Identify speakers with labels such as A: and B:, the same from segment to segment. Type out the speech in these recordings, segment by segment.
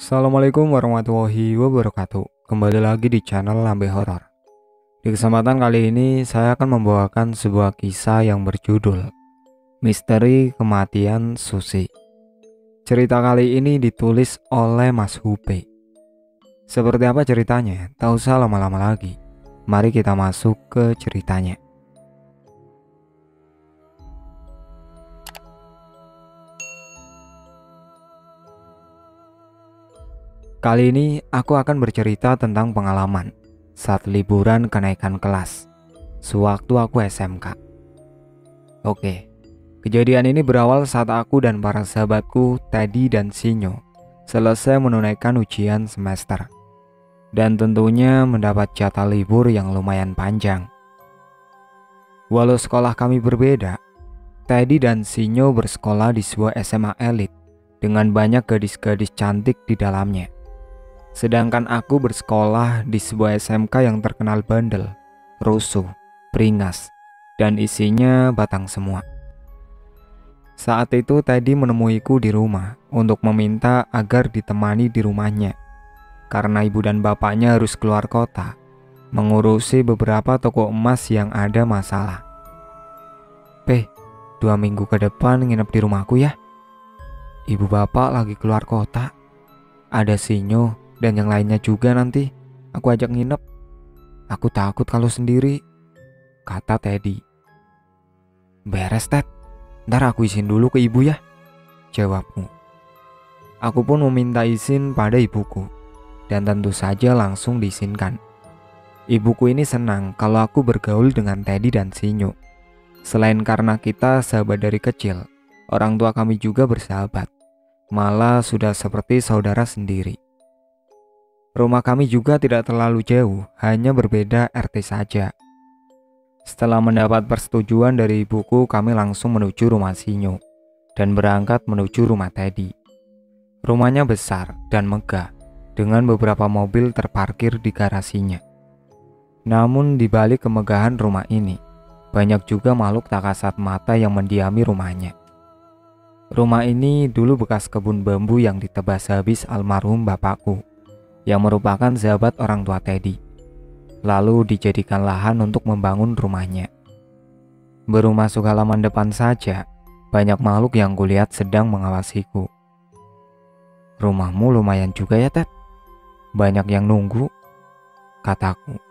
A: Assalamualaikum warahmatullahi wabarakatuh. Kembali lagi di channel Lambe Horor. Di kesempatan kali ini saya akan membawakan sebuah kisah yang berjudul Misteri Kematian Susi. Cerita kali ini ditulis oleh Mas Hupe. Seperti apa ceritanya? Tak usah lama-lama lagi. Mari kita masuk ke ceritanya. Kali ini aku akan bercerita tentang pengalaman saat liburan kenaikan kelas sewaktu aku SMK. Oke, kejadian ini berawal saat aku dan para sahabatku Teddy dan Sinyo selesai menunaikan ujian semester dan tentunya mendapat jatah libur yang lumayan panjang. Walau sekolah kami berbeda, Teddy dan Sinyo bersekolah di sebuah SMA elit dengan banyak gadis-gadis cantik di dalamnya. Sedangkan aku bersekolah di sebuah SMK yang terkenal bandel, rusuh, beringas, dan isinya batang semua. Saat itu Teddy menemuiku di rumah untuk meminta agar ditemani di rumahnya karena ibu dan bapaknya harus keluar kota mengurusi beberapa toko emas yang ada masalah. 2 minggu ke depan nginep di rumahku ya. Ibu bapak lagi keluar kota. Ada Sinyo dan yang lainnya juga nanti aku ajak nginep. Aku takut kalau sendiri, kata Teddy. Beres Ted, ntar aku izin dulu ke ibu ya, jawabku. Aku pun meminta izin pada ibuku dan tentu saja langsung diizinkan. Ibuku ini senang kalau aku bergaul dengan Teddy dan Sinyo. Selain karena kita sahabat dari kecil, orang tua kami juga bersahabat. Malah sudah seperti saudara sendiri. Rumah kami juga tidak terlalu jauh, hanya berbeda RT saja. Setelah mendapat persetujuan dari ibuku, kami langsung menuju rumah Sinyo dan berangkat menuju rumah Teddy. Rumahnya besar dan megah, dengan beberapa mobil terparkir di garasinya. Namun di balik kemegahan rumah ini, banyak juga makhluk tak kasat mata yang mendiami rumahnya. Rumah ini dulu bekas kebun bambu yang ditebas habis almarhum bapakku, yang merupakan sahabat orang tua Teddy. Lalu dijadikan lahan untuk membangun rumahnya. Baru masuk halaman depan saja, banyak makhluk yang kulihat sedang mengawasiku. Rumahmu lumayan juga ya Ted? Banyak yang nunggu, kataku.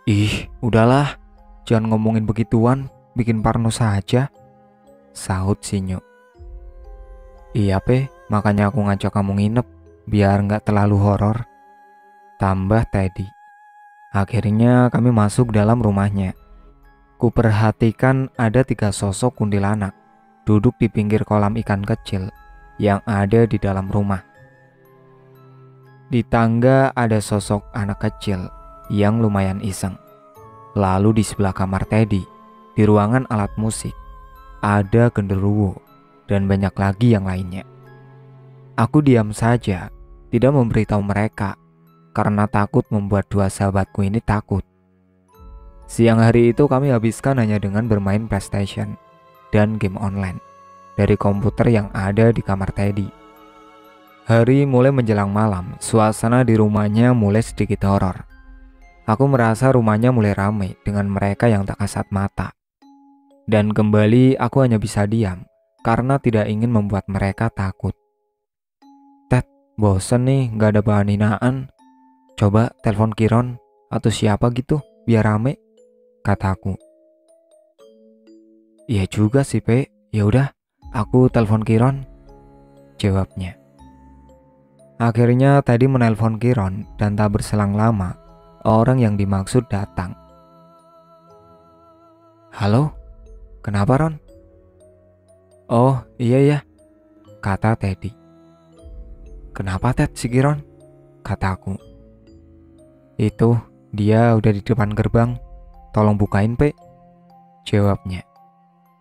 A: Ih, udahlah, jangan ngomongin begituan, bikin parno saja, sahut Sinyo. Iya makanya aku ngajak kamu nginep, biar nggak terlalu horor, tambah Teddy. Akhirnya kami masuk dalam rumahnya. Kuperhatikan ada 3 sosok kuntilanak duduk di pinggir kolam ikan kecil yang ada di dalam rumah. Di tangga ada sosok anak kecil yang lumayan iseng. Lalu di sebelah kamar Teddy, di ruangan alat musik, ada genderuwo dan banyak lagi yang lainnya. Aku diam saja, tidak memberitahu mereka karena takut membuat 2 sahabatku ini takut. Siang hari itu kami habiskan hanya dengan bermain PlayStation dan game online dari komputer yang ada di kamar Teddy. Hari mulai menjelang malam, suasana di rumahnya mulai sedikit horor. Aku merasa rumahnya mulai ramai dengan mereka yang tak kasat mata. Dan kembali aku hanya bisa diam karena tidak ingin membuat mereka takut. Ted, bosen nih gak ada bahan hinaan. Coba telepon Kiron atau siapa gitu biar rame, kataku. Iya juga sih Pe, ya udah aku telepon Kiron, jawabnya. Akhirnya tadi menelpon Kiron dan tak berselang lama orang yang dimaksud datang. Halo, kenapa Ron? Oh iya ya, kata Teddy. Kenapa Ted si Kiron? Kataku. Itu, dia udah di depan gerbang. Tolong bukain, Pe, jawabnya.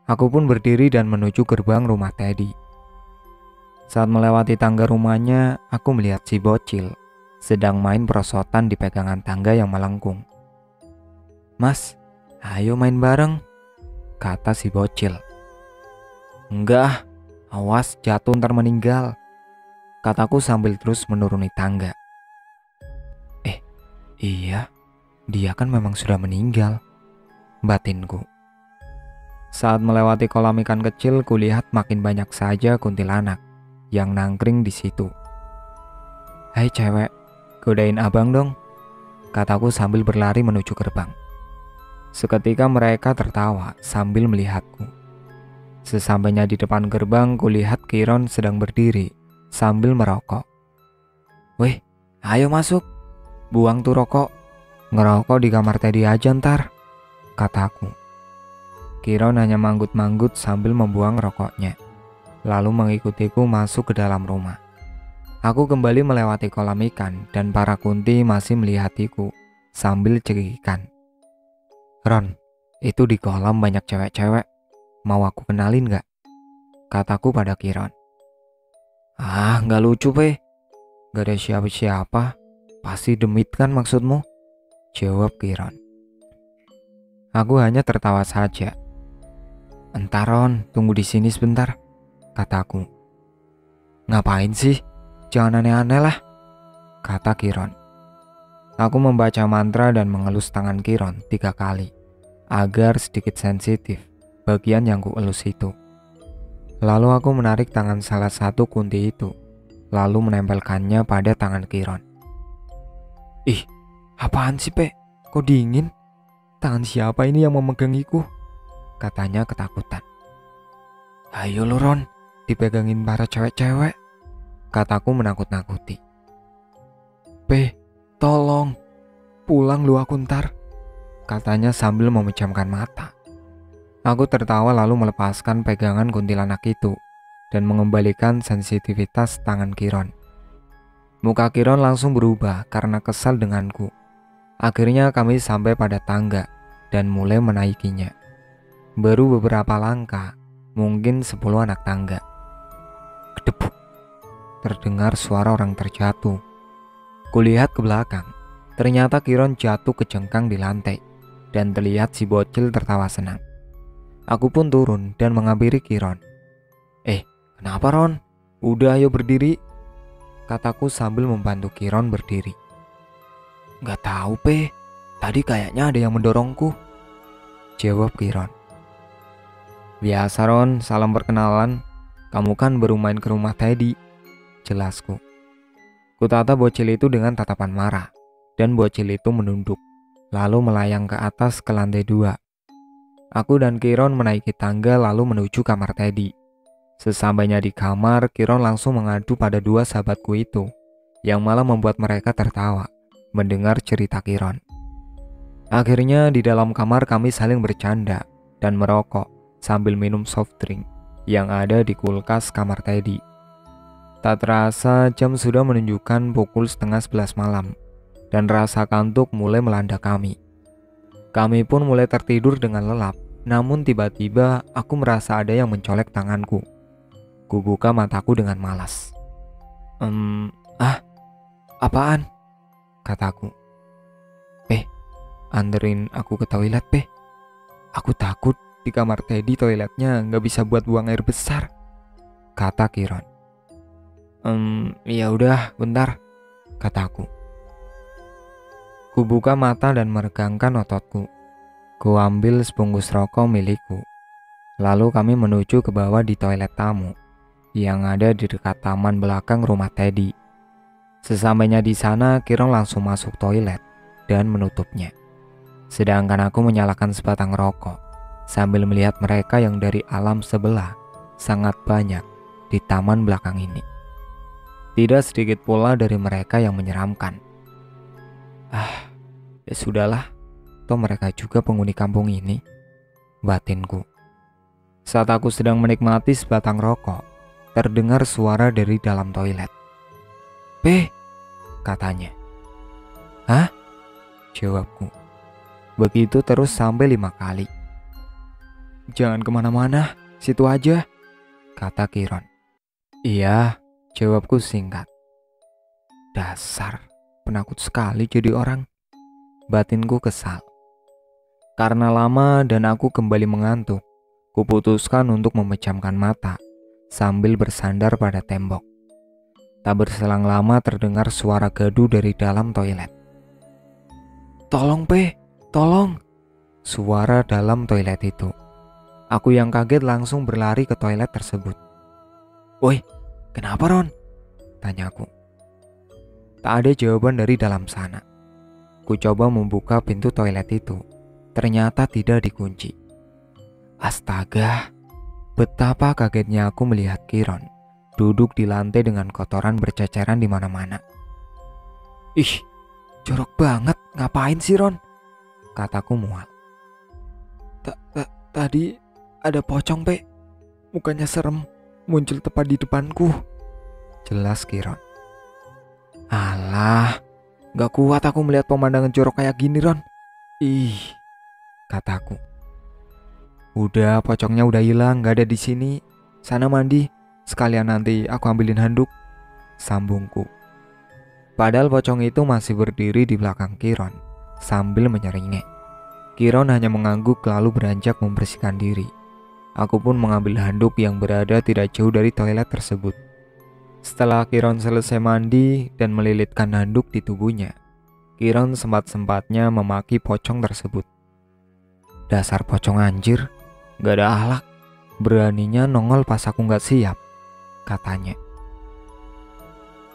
A: Aku pun berdiri dan menuju gerbang rumah Teddy. Saat melewati tangga rumahnya, aku melihat si bocil sedang main perosotan di pegangan tangga yang melengkung. Mas, ayo main bareng, kata si bocil. Enggak, awas jatuh ntar meninggal, kataku sambil terus menuruni tangga. Iya, dia kan memang sudah meninggal, batinku. Saat melewati kolam ikan kecil, kulihat makin banyak saja kuntilanak yang nangkring di situ. "Hai cewek, godain abang dong," kataku sambil berlari menuju gerbang. Seketika mereka tertawa sambil melihatku. Sesampainya di depan gerbang, kulihat Kiron sedang berdiri sambil merokok. "Weh, ayo masuk. Buang tuh rokok. Ngerokok di kamar Teddy aja ntar," kataku. Kiron hanya manggut-manggut sambil membuang rokoknya, lalu mengikutiku masuk ke dalam rumah. Aku kembali melewati kolam ikan dan para kunti masih melihatiku sambil cekikikan. "Ron, itu di kolam banyak cewek-cewek. Mau aku kenalin gak?" kataku pada Kiron. "Ah, gak lucu pe. Gak ada siapa-siapa. Pasti demit kan maksudmu?" jawab Kiron. Aku hanya tertawa saja. "Entar Ron, tunggu di sini sebentar," kataku. "Ngapain sih? Jangan aneh-aneh lah," kata Kiron. Aku membaca mantra dan mengelus tangan Kiron 3 kali agar sedikit sensitif bagian yang kuelus itu. Lalu aku menarik tangan salah satu kunti itu, lalu menempelkannya pada tangan Kiron. "Ih, apaan sih, Pe? Kok dingin? Tangan siapa ini yang memegangiku?" katanya ketakutan. "Ayo lu Ron, dipegangin para cewek-cewek," kataku menakut-nakuti. "Pe, tolong, pulang lu aku ntar," katanya sambil memejamkan mata. Aku tertawa lalu melepaskan pegangan kuntilanak itu dan mengembalikan sensitivitas tangan Kiron. Muka Kiron langsung berubah karena kesal denganku. Akhirnya kami sampai pada tangga dan mulai menaikinya. Baru beberapa langkah, mungkin 10 anak tangga. Kedebuk, terdengar suara orang terjatuh. Kulihat ke belakang, ternyata Kiron jatuh kejengkang di lantai dan terlihat si bocil tertawa senang. Aku pun turun dan menghampiri Kiron. Kenapa Ron? Udah ayo berdiri," kataku sambil membantu Kiron berdiri. "Gak tahu Pe, tadi kayaknya ada yang mendorongku," jawab Kiron. "Biasa Ron, salam perkenalan. Kamu kan baru main ke rumah Teddy," jelasku. Kutata bocil itu dengan tatapan marah, dan bocil itu menunduk, lalu melayang ke atas ke lantai 2. Aku dan Kiron menaiki tangga lalu menuju kamar Teddy. Sesampainya di kamar, Kiron langsung mengadu pada 2 sahabatku itu, yang malah membuat mereka tertawa mendengar cerita Kiron. Akhirnya di dalam kamar kami saling bercanda dan merokok sambil minum soft drink yang ada di kulkas kamar Teddy. Tak terasa jam sudah menunjukkan pukul 10:30 malam dan rasa kantuk mulai melanda kami. Kami pun mulai tertidur dengan lelap, namun tiba-tiba aku merasa ada yang mencolek tanganku. Kubuka mataku dengan malas. Apaan?" kataku. "Anterin aku ke toilet, Pe. Aku takut di kamar Teddy toiletnya nggak bisa buat buang air besar," kata Kiron. Ya udah, bentar," kataku. Kubuka mata dan meregangkan ototku. Kuambil sebungkus rokok milikku. Lalu kami menuju ke bawah di toilet tamu yang ada di dekat taman belakang rumah Teddy. Sesampainya di sana, Kiron langsung masuk toilet dan menutupnya. Sedangkan aku menyalakan sebatang rokok sambil melihat mereka yang dari alam sebelah sangat banyak di taman belakang ini. Tidak sedikit pula dari mereka yang menyeramkan. Ya sudahlah, toh mereka juga penghuni kampung ini, batinku. Saat aku sedang menikmati sebatang rokok, terdengar suara dari dalam toilet. "Pe," katanya. "Hah?" jawabku. Begitu terus sampai 5 kali. "Jangan kemana-mana, situ aja," kata Kiron. "Iya," jawabku singkat. Dasar, penakut sekali jadi orang, batinku kesal. Karena lama dan aku kembali mengantuk, kuputuskan untuk memejamkan mata sambil bersandar pada tembok. Tak berselang lama terdengar suara gaduh dari dalam toilet. "Tolong, Pe, tolong!" Suara dalam toilet itu. Aku yang kaget langsung berlari ke toilet tersebut. "Woi, kenapa, Ron?" tanyaku. Tak ada jawaban dari dalam sana. Ku coba membuka pintu toilet itu. Ternyata tidak dikunci. Astaga, betapa kagetnya aku melihat Kiron duduk di lantai dengan kotoran berceceran di mana-mana. "Ih, jorok banget, ngapain sih, Ron?" kataku mual. Tadi ada pocong, Pe. Mukanya serem, muncul tepat di depanku," jelas Kiron. "Alah, gak kuat aku melihat pemandangan jorok kayak gini, Ron. Ih," kataku. "Udah, pocongnya udah hilang, gak ada di sini. Sana mandi, sekalian nanti aku ambilin handuk," sambungku. Padahal pocong itu masih berdiri di belakang Kiron sambil menyeringai. Kiron hanya mengangguk lalu beranjak membersihkan diri. Aku pun mengambil handuk yang berada tidak jauh dari toilet tersebut. Setelah Kiron selesai mandi dan melilitkan handuk di tubuhnya, Kiron sempat-sempatnya memaki pocong tersebut. "Dasar pocong anjir, gak ada akhlak. Beraninya nongol pas aku gak siap," katanya.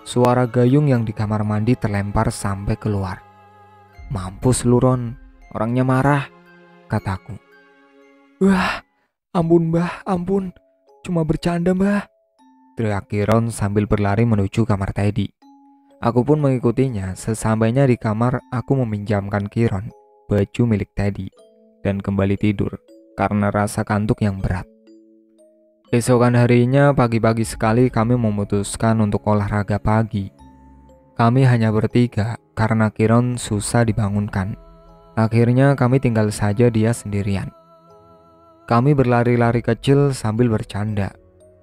A: Suara gayung yang di kamar mandi terlempar sampai keluar. "Mampus lu, Ron, orangnya marah," kataku. "Wah, ampun Mbah, ampun. Cuma bercanda, Mbah," teriak Kiron sambil berlari menuju kamar Teddy. Aku pun mengikutinya. Sesampainya di kamar, aku meminjamkan Kiron baju milik Teddy dan kembali tidur karena rasa kantuk yang berat. Keesokan harinya pagi-pagi sekali kami memutuskan untuk olahraga pagi. Kami hanya bertiga karena Kiron susah dibangunkan. Akhirnya kami tinggal saja dia sendirian. Kami berlari-lari kecil sambil bercanda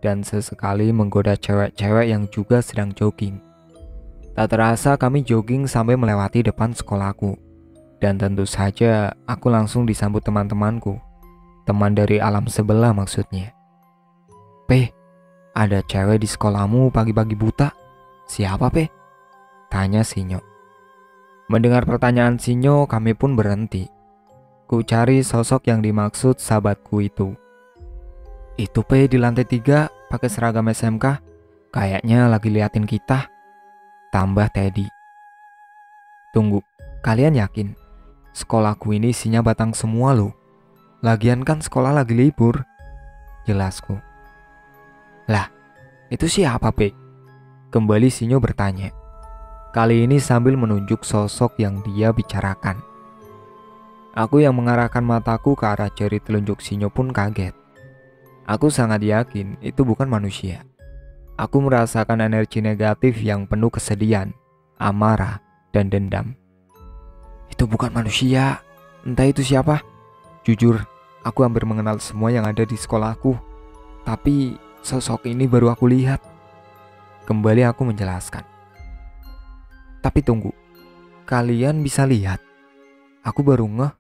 A: dan sesekali menggoda cewek-cewek yang juga sedang jogging. Tak terasa kami jogging sampai melewati depan sekolahku. Dan tentu saja aku langsung disambut teman-temanku. Teman dari alam sebelah maksudnya. "Pe, ada cewek di sekolahmu pagi-pagi buta. Siapa, Pe?" tanya Sinyo. Mendengar pertanyaan Sinyo, kami pun berhenti. Ku cari sosok yang dimaksud sahabatku itu. "Itu, Pe, di lantai 3 pakai seragam SMK. Kayaknya lagi liatin kita," tambah Teddy. "Tunggu, kalian yakin? Sekolahku ini isinya batang semua loh. Lagian kan sekolah lagi libur," jelasku. "Lah, itu siapa, Pe?" kembali Sinyo bertanya. Kali ini sambil menunjuk sosok yang dia bicarakan. Aku yang mengarahkan mataku ke arah jari telunjuk Sinyo pun kaget. Aku sangat yakin itu bukan manusia. Aku merasakan energi negatif yang penuh kesedihan, amarah, dan dendam. "Itu bukan manusia. Entah itu siapa. Jujur, aku hampir mengenal semua yang ada di sekolahku. Tapi sosok ini baru aku lihat," kembali aku menjelaskan. "Tapi tunggu, kalian bisa lihat? Aku baru ngeh,"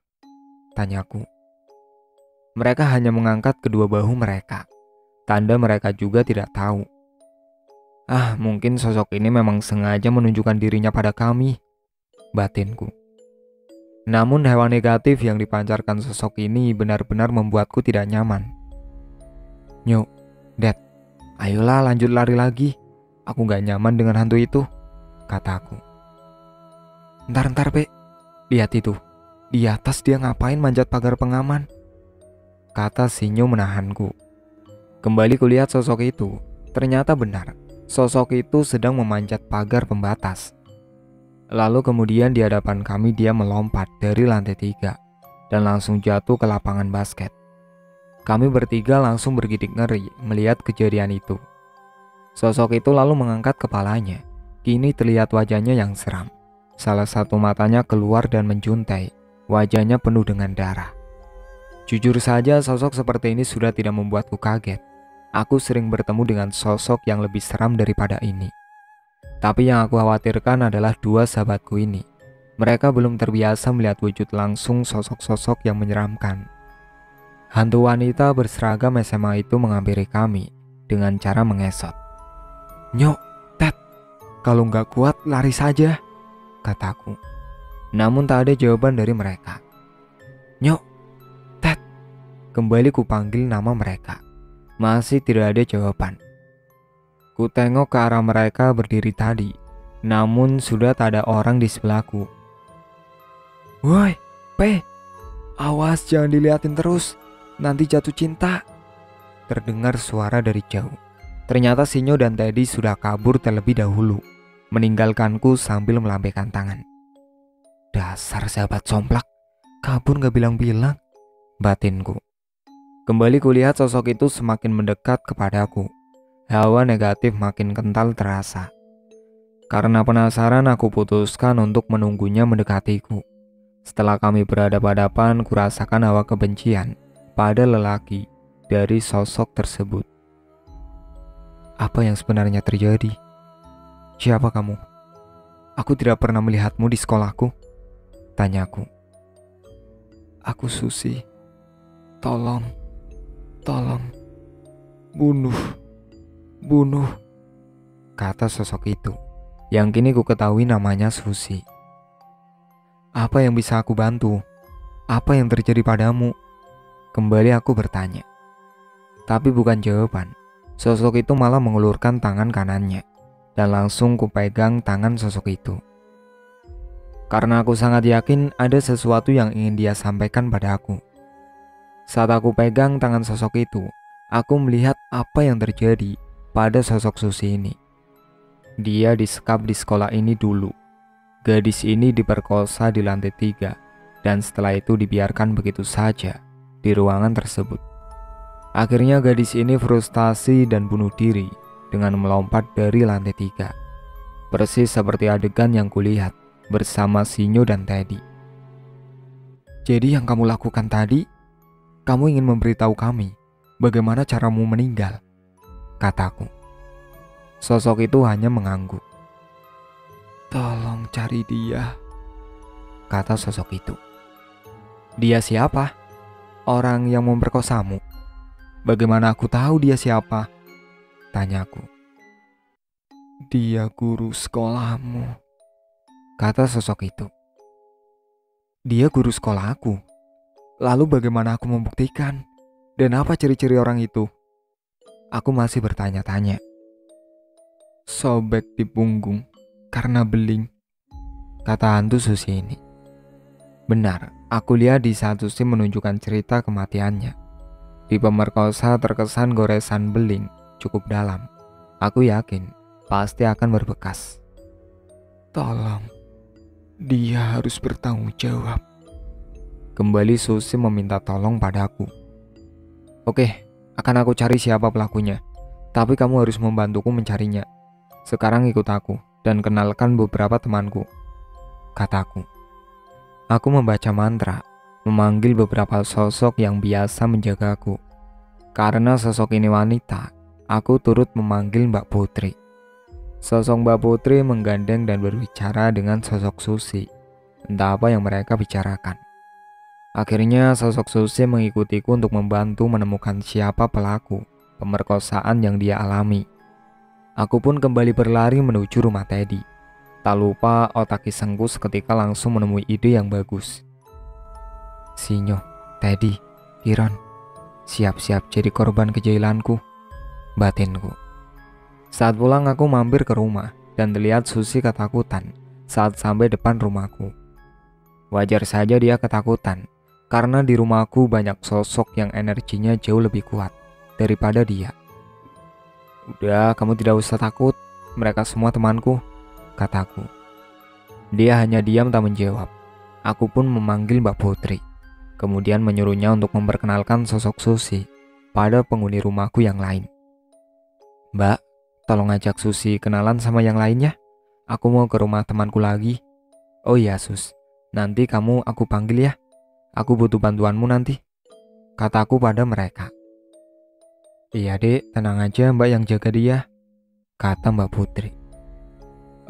A: tanyaku. Mereka hanya mengangkat kedua bahu mereka. Tanda mereka juga tidak tahu. Mungkin sosok ini memang sengaja menunjukkan dirinya pada kami, batinku. Namun hewan negatif yang dipancarkan sosok ini benar-benar membuatku tidak nyaman. "Nyok, Dad, ayolah lanjut lari lagi. Aku gak nyaman dengan hantu itu," kataku. Ntar, Pe. Lihat itu. Di atas dia ngapain manjat pagar pengaman?" kata Sinyo menahanku. Kembali kulihat sosok itu. Ternyata benar. Sosok itu sedang memanjat pagar pembatas. Lalu kemudian di hadapan kami dia melompat dari lantai 3 dan langsung jatuh ke lapangan basket. Kami bertiga langsung bergidik ngeri melihat kejadian itu. Sosok itu lalu mengangkat kepalanya. Kini terlihat wajahnya yang seram. Salah satu matanya keluar dan menjuntai. Wajahnya penuh dengan darah. Jujur saja sosok seperti ini sudah tidak membuatku kaget. Aku sering bertemu dengan sosok yang lebih seram daripada ini. Tapi yang aku khawatirkan adalah dua sahabatku ini. Mereka belum terbiasa melihat wujud langsung sosok-sosok yang menyeramkan. Hantu wanita berseragam SMA itu menghampiri kami dengan cara mengesot. "Nyok, Ted, Kalau nggak kuat, lari saja, kataku. Namun tak ada jawaban dari mereka. Nyok, Ted, kembali kupanggil nama mereka. Masih tidak ada jawaban. Ku tengok ke arah mereka berdiri tadi, namun sudah tak ada orang di sebelahku. Woi, P, awas jangan diliatin terus, nanti jatuh cinta. Terdengar suara dari jauh. Ternyata Sinyo dan Teddy sudah kabur terlebih dahulu, meninggalkanku sambil melambaikan tangan. Dasar sahabat somplak, kabur gak bilang-bilang, batinku. Kembali kulihat sosok itu semakin mendekat kepadaku. Hawa negatif makin kental terasa. Karena penasaran, aku putuskan untuk menunggunya mendekatiku. Setelah kami berhadapan-hadapan, kurasakan hawa kebencian pada lelaki dari sosok tersebut. Apa yang sebenarnya terjadi? Siapa kamu? Aku tidak pernah melihatmu di sekolahku, tanyaku. Aku Susi. Tolong, bunuh, kata sosok itu, yang kini ku ketahui namanya Susi. Apa yang bisa aku bantu? Apa yang terjadi padamu? Kembali aku bertanya. Tapi bukan jawaban. Sosok itu malah mengulurkan tangan kanannya, dan langsung kupegang tangan sosok itu. Karena aku sangat yakin ada sesuatu yang ingin dia sampaikan pada aku. Saat aku pegang tangan sosok itu, aku melihat apa yang terjadi pada sosok Susi ini. Dia disekap di sekolah ini dulu. Gadis ini diperkosa di lantai 3, dan setelah itu dibiarkan begitu saja di ruangan tersebut. Akhirnya gadis ini frustasi dan bunuh diri dengan melompat dari lantai 3. Persis seperti adegan yang kulihat bersama Sinyo dan Teddy. Jadi yang kamu lakukan tadi, kamu ingin memberitahu kami bagaimana caramu meninggal, kataku. Sosok itu hanya mengangguk. Tolong cari dia, kata sosok itu. Dia siapa? Orang yang memperkosamu? Bagaimana aku tahu dia siapa? Tanyaku. Dia guru sekolahmu, kata sosok itu. Dia guru sekolahku. Lalu bagaimana aku membuktikan? Dan apa ciri-ciri orang itu? Aku masih bertanya-tanya. Sobek di punggung karena beling, kata hantu Susi ini. Benar, aku lihat di satu scene menunjukkan cerita kematiannya. Di pemerkosa terkesan goresan beling cukup dalam. Aku yakin pasti akan berbekas. Tolong, dia harus bertanggung jawab. Kembali Susi meminta tolong padaku. Oke, akan aku cari siapa pelakunya. Tapi kamu harus membantuku mencarinya. Sekarang ikut aku dan kenalkan beberapa temanku, kataku. Aku membaca mantra, memanggil beberapa sosok yang biasa menjagaku. Karena sosok ini wanita, aku turut memanggil Mbak Putri. Sosok Mbak Putri menggandeng dan berbicara dengan sosok Susi. Entah apa yang mereka bicarakan. Akhirnya sosok Susi mengikutiku untuk membantu menemukan siapa pelaku pemerkosaan yang dia alami. Aku pun kembali berlari menuju rumah Teddy. Tak lupa otak isengku seketika langsung menemui ide yang bagus. Sinyo, Teddy, Kiron, siap-siap jadi korban kejailanku, batinku. Saat pulang aku mampir ke rumah dan terlihat Susi ketakutan saat sampai depan rumahku. Wajar saja dia ketakutan, karena di rumahku banyak sosok yang energinya jauh lebih kuat daripada dia. Udah, kamu tidak usah takut, mereka semua temanku, kataku. Dia hanya diam tak menjawab. Aku pun memanggil Mbak Putri, kemudian menyuruhnya untuk memperkenalkan sosok Susi pada penghuni rumahku yang lain. Mbak, tolong ajak Susi kenalan sama yang lainnya. Aku mau ke rumah temanku lagi. Oh iya Sus, nanti kamu aku panggil ya. Aku butuh bantuanmu nanti, kataku pada mereka. Iya dek, tenang aja mbak yang jaga dia, kata Mbak Putri.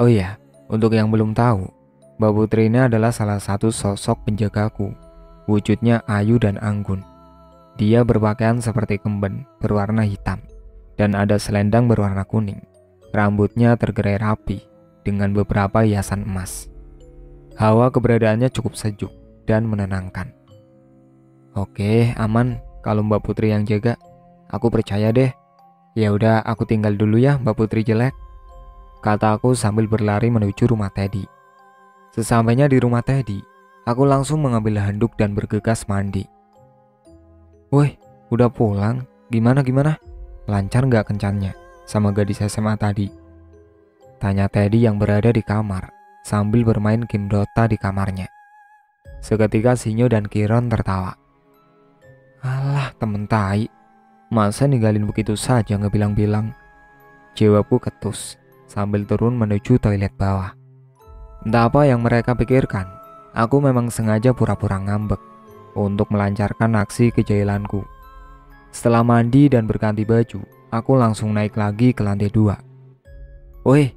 A: Oh iya, untuk yang belum tahu, Mbak Putri ini adalah salah satu sosok penjagaku. Wujudnya ayu dan anggun. Dia berpakaian seperti kemben berwarna hitam dan ada selendang berwarna kuning. Rambutnya tergerai rapi dengan beberapa hiasan emas. Hawa keberadaannya cukup sejuk dan menenangkan. Oke, aman kalau Mbak Putri yang jaga. Aku percaya deh. Ya udah, aku tinggal dulu ya, Mbak Putri jelek, kata aku sambil berlari menuju rumah Teddy. Sesampainya di rumah Teddy, aku langsung mengambil handuk dan bergegas mandi. Woi, udah pulang? Gimana? Lancar nggak kencannya sama gadis SMA tadi? Tanya Teddy yang berada di kamar sambil bermain game Dota di kamarnya. Seketika Sinyo dan Kiron tertawa. Alah, temen tai, masa ninggalin begitu saja nggak bilang-bilang? Jawabku ketus sambil turun menuju toilet bawah. Entah apa yang mereka pikirkan, aku memang sengaja pura-pura ngambek untuk melancarkan aksi kejailanku. Setelah mandi dan berganti baju, aku langsung naik lagi ke lantai 2. Woi,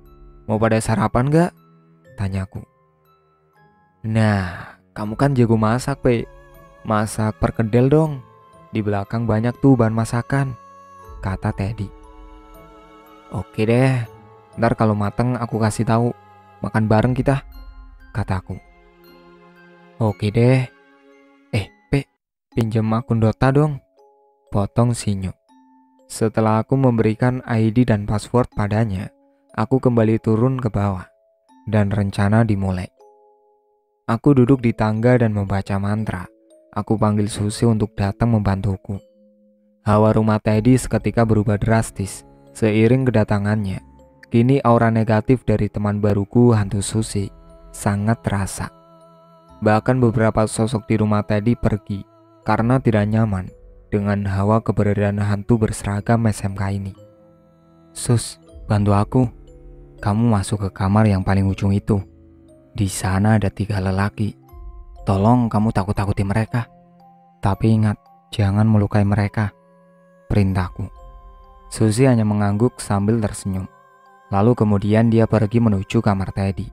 A: mau pada sarapan gak? Tanyaku. Nah, kamu kan jago masak, Pe. Masak perkedel dong. Di belakang banyak tuh bahan masakan, kata Teddy. Oke deh, ntar kalau mateng aku kasih tahu. Makan bareng kita, kataku. Oke deh. Pe, pinjam akun Dota dong, potong Sinyo. Setelah aku memberikan ID dan password padanya, aku kembali turun ke bawah dan rencana dimulai. Aku duduk di tangga dan membaca mantra. Aku panggil Susi untuk datang membantuku. Hawa rumah Teddy seketika berubah drastis seiring kedatangannya. Kini aura negatif dari teman baruku, hantu Susi, sangat terasa. Bahkan beberapa sosok di rumah Teddy pergi karena tidak nyaman dengan hawa keberadaan hantu berseragam SMK ini. Sus, bantu aku. Kamu masuk ke kamar yang paling ujung itu. Di sana ada 3 lelaki. Tolong kamu takut-takuti mereka. Tapi ingat, jangan melukai mereka, perintahku. Susi hanya mengangguk sambil tersenyum. Lalu kemudian dia pergi menuju kamar Teddy.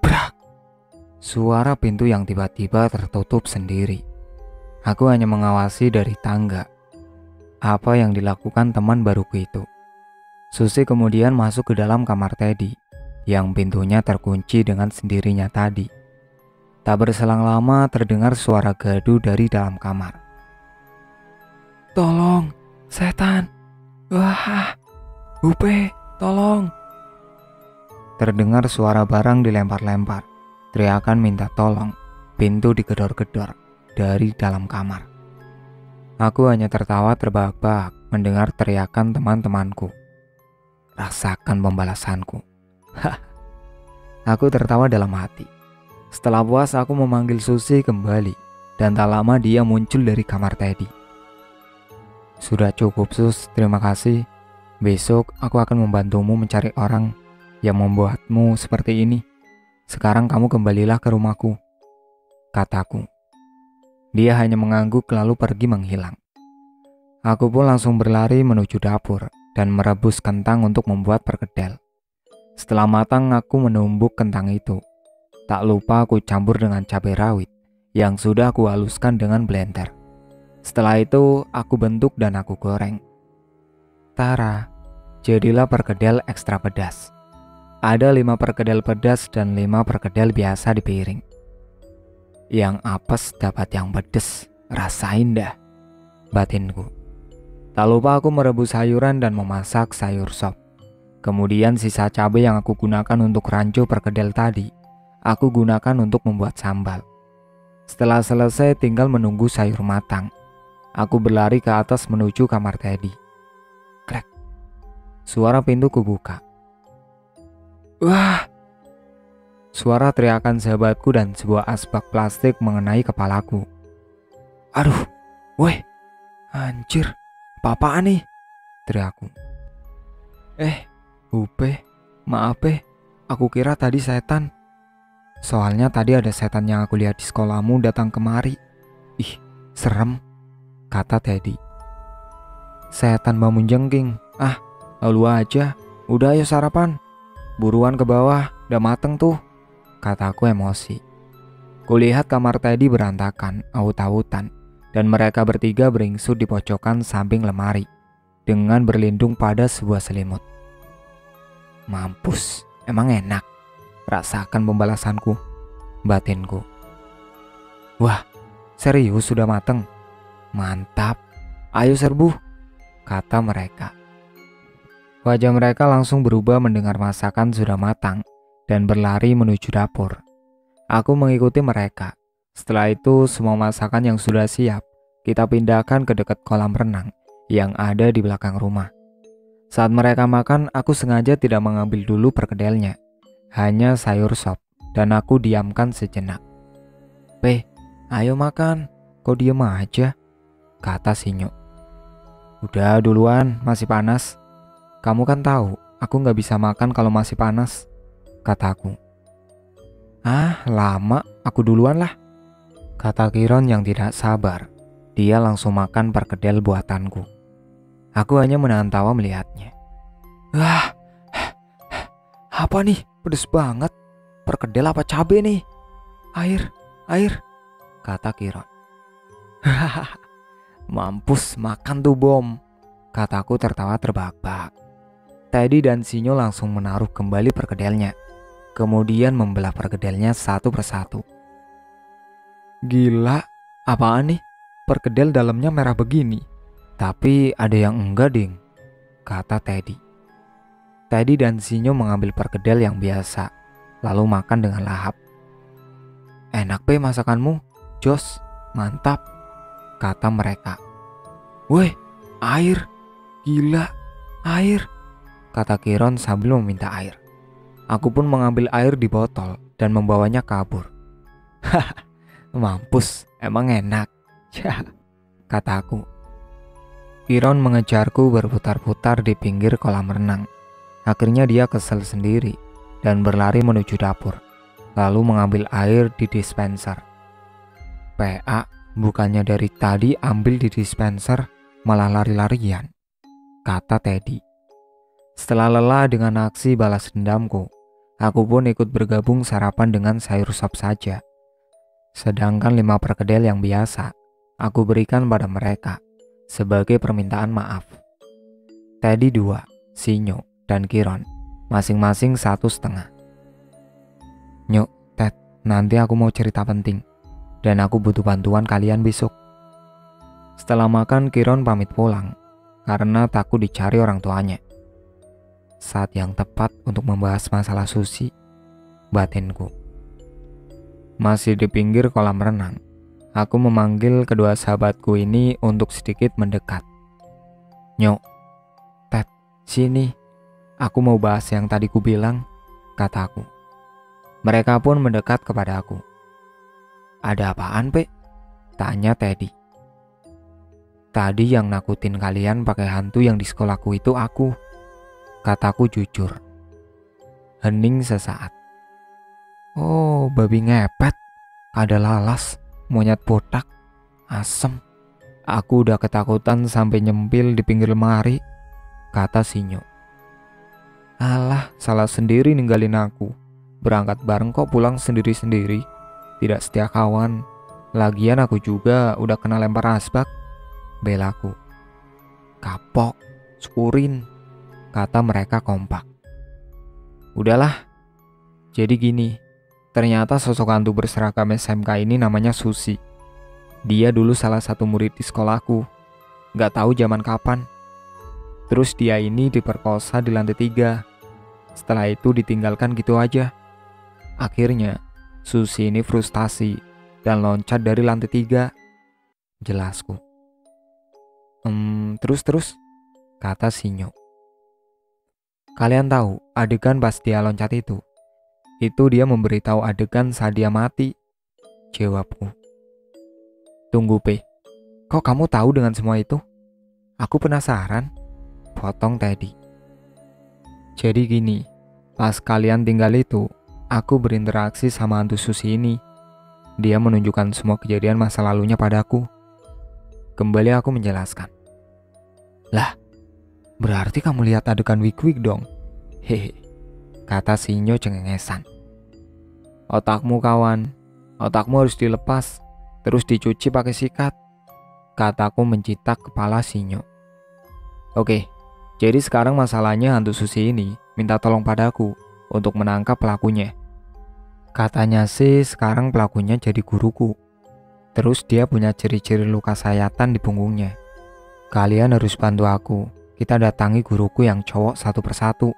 A: Brak! Suara pintu yang tiba-tiba tertutup sendiri. Aku hanya mengawasi dari tangga apa yang dilakukan teman baruku itu. Susi kemudian masuk ke dalam kamar Teddy yang pintunya terkunci dengan sendirinya tadi. Tak berselang lama terdengar suara gaduh dari dalam kamar. Tolong, setan! Wah, Upe, tolong! Terdengar suara barang dilempar-lempar, teriakan minta tolong, pintu digedor-gedor dari dalam kamar. Aku hanya tertawa terbahak-bahak mendengar teriakan teman-temanku. Rasakan pembalasanku. Hah. Aku tertawa dalam hati. Setelah puas aku memanggil Susi kembali dan tak lama dia muncul dari kamar Teddy. Sudah cukup Sus, terima kasih. Besok aku akan membantumu mencari orang yang membuatmu seperti ini. Sekarang kamu kembalilah ke rumahku, kataku. Dia hanya mengangguk lalu pergi menghilang. Aku pun langsung berlari menuju dapur dan merebus kentang untuk membuat perkedel. Setelah matang aku menumbuk kentang itu. Tak lupa aku campur dengan cabai rawit yang sudah aku haluskan dengan blender. Setelah itu aku bentuk dan aku goreng. Tara, jadilah perkedel ekstra pedas. Ada 5 perkedel pedas dan 5 perkedel biasa di piring. Yang apes dapat yang pedes, rasain dah, batinku. Tak lupa aku merebus sayuran dan memasak sayur sop. Kemudian sisa cabai yang aku gunakan untuk rancu perkedel tadi aku gunakan untuk membuat sambal. Setelah selesai tinggal menunggu sayur matang. Aku berlari ke atas menuju kamar Teddy. Krek. Suara pintu kubuka. Wah! Suara teriakan sahabatku dan sebuah asbak plastik mengenai kepalaku. Aduh, woi, anjir, apa-apaan nih? Teriakku. Upe, maaf aku kira tadi setan. Soalnya tadi ada setan yang aku lihat di sekolahmu datang kemari. Ih, serem, kata Teddy. Setan bangun jengking. Lalu aja. Udah ayo sarapan. Buruan ke bawah, udah mateng tuh, kataku emosi. Kulihat kamar Teddy berantakan, aut-autan, dan mereka bertiga beringsut di pojokan samping lemari dengan berlindung pada sebuah selimut. Mampus, emang enak. Rasakan pembalasanku, batinku. Wah, serius sudah mateng? Mantap, ayo serbu, kata mereka. Wajah mereka langsung berubah mendengar masakan sudah matang dan berlari menuju dapur. Aku mengikuti mereka. Setelah itu semua masakan yang sudah siap kita pindahkan ke dekat kolam renang yang ada di belakang rumah. Saat mereka makan, aku sengaja tidak mengambil dulu perkedelnya, hanya sayur sop, dan aku diamkan sejenak. Ayo makan, kok diem aja, kata Sinyo. Udah duluan, masih panas. Kamu kan tahu, aku gak bisa makan kalau masih panas, kataku. Ah, lama, aku duluan lah, kata Kiron yang tidak sabar. Dia langsung makan perkedel buatanku. Aku hanya menahan tawa melihatnya. Wah, apa nih, pedes banget. Perkedel apa cabe nih? Air, kata Kiron. Hahaha, mampus makan tuh bom, kataku tertawa terbahak-bahak. Teddy dan Sinyo langsung menaruh kembali perkedelnya, kemudian membelah perkedelnya satu persatu. Gila, apaan nih? Perkedel dalamnya merah begini. Tapi ada yang enggak, ding, kata Teddy. Teddy dan Sinyo mengambil perkedel yang biasa, lalu makan dengan lahap. Enak masakanmu, Jos, mantap, kata mereka. Weh, air, gila, air, kata Kiron sambil meminta air. Aku pun mengambil air di botol dan membawanya kabur. Haha, mampus, emang enak, kataku. Kiron mengejarku berputar-putar di pinggir kolam renang. Akhirnya dia kesel sendiri dan berlari menuju dapur, lalu mengambil air di dispenser. PA, bukannya dari tadi ambil di dispenser, malah lari-larian, kata Teddy. Setelah lelah dengan aksi balas dendamku, aku pun ikut bergabung sarapan dengan sayur sop saja. Sedangkan 5 perkedel yang biasa, aku berikan pada mereka sebagai permintaan maaf. Teddy 2, Sinyo, dan Kiron masing-masing 1,5. Nyok, Ted, nanti aku mau cerita penting dan aku butuh bantuan kalian besok. Setelah makan, Kiron pamit pulang karena takut dicari orang tuanya. Saat yang tepat untuk membahas masalah Susi, batinku. Masih di pinggir kolam renang, aku memanggil kedua sahabatku ini untuk sedikit mendekat. Nyok, Ted, sini. Aku mau bahas yang tadi ku bilang, kataku. Mereka pun mendekat kepada aku. Ada apaan, Pe? Tanya Teddy. Tadi yang nakutin kalian pakai hantu yang di sekolahku itu aku, kataku jujur. Hening sesaat. Oh, babi ngepet, ada lalas, monyet botak, asem. Aku udah ketakutan sampai nyempil di pinggir lemari, kata Sinyo. Alah, salah sendiri ninggalin aku. Berangkat bareng kok pulang sendiri-sendiri. Tidak setia kawan. Lagian aku juga udah kena lempar asbak, belaku. Kapok, syukurin, kata mereka kompak. Udahlah, jadi gini. Ternyata sosok hantu berseragam SMK ini namanya Susi. Dia dulu salah satu murid di sekolahku. Gak tahu zaman kapan. Terus dia ini diperkosa di lantai 3. Setelah itu ditinggalkan gitu aja. Akhirnya Susi ini frustasi dan loncat dari lantai 3. Jelasku. Terus, kata Sinyo. Kalian tahu adegan pas dia loncat itu? Itu dia memberitahu adegan saat dia mati, jawabku. Tunggu, Pe. Kok kamu tahu dengan semua itu? Aku penasaran, potong Teddy. Jadi gini, pas kalian tinggal itu, aku berinteraksi sama hantu Susi ini. Dia menunjukkan semua kejadian masa lalunya padaku. Kembali aku menjelaskan. Lah, berarti kamu lihat adegan wik-wik dong? Hehe, kata Sinyo cengengesan. Otakmu kawan, otakmu harus dilepas, terus dicuci pakai sikat, kataku mencitak kepala Sinyo. Oke, jadi sekarang masalahnya hantu Susi ini minta tolong padaku untuk menangkap pelakunya. Katanya sih sekarang pelakunya jadi guruku. Terus dia punya ciri-ciri luka sayatan di punggungnya. Kalian harus bantu aku. Kita datangi guruku yang cowok satu persatu.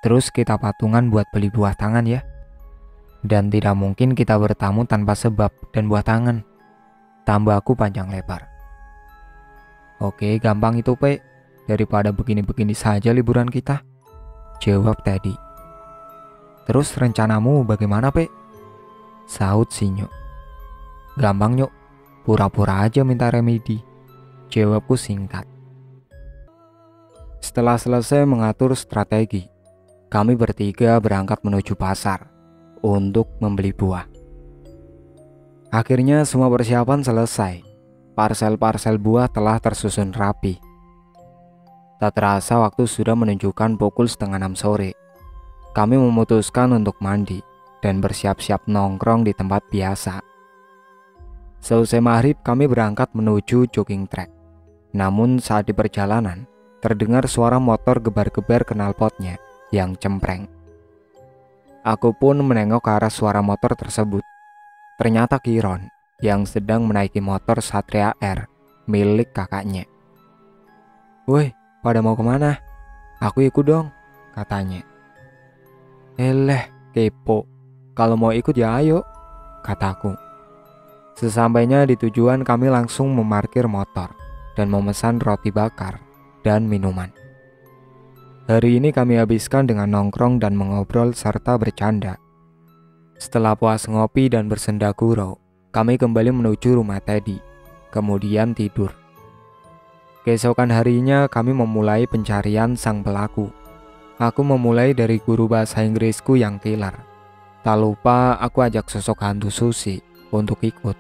A: Terus kita patungan buat beli buah tangan ya. Dan tidak mungkin kita bertamu tanpa sebab dan buah tangan. Tambah aku panjang lebar. Oke, gampang itu, Pe. Daripada begini-begini saja liburan kita. Jawab Teddy. Terus rencanamu bagaimana, Pe? Saut si Nyok. Gampang, Nyok. Pura-pura aja minta remedi. Jawabku singkat. Setelah selesai mengatur strategi, kami bertiga berangkat menuju pasar untuk membeli buah. Akhirnya semua persiapan selesai. Parsel-parsel buah telah tersusun rapi. Tak terasa waktu sudah menunjukkan pukul 5:30 sore. Kami memutuskan untuk mandi dan bersiap-siap nongkrong di tempat biasa. Selesai maghrib kami berangkat menuju jogging track. Namun saat di perjalanan, terdengar suara motor gebar-gebar knalpotnya yang cempreng. Aku pun menengok ke arah suara motor tersebut. Ternyata Kiron yang sedang menaiki motor Satria R milik kakaknya. "Woi, pada mau kemana? Aku ikut dong," katanya. "Eleh, kepo. Kalau mau ikut ya ayo," kataku. Sesampainya di tujuan kami langsung memarkir motor dan memesan roti bakar dan minuman. Hari ini kami habiskan dengan nongkrong dan mengobrol serta bercanda. Setelah puas ngopi dan bersenda gurau, kami kembali menuju rumah Teddy, kemudian tidur. Keesokan harinya kami memulai pencarian sang pelaku. Aku memulai dari guru bahasa Inggrisku yang killer. Tak lupa aku ajak sosok hantu Susi untuk ikut.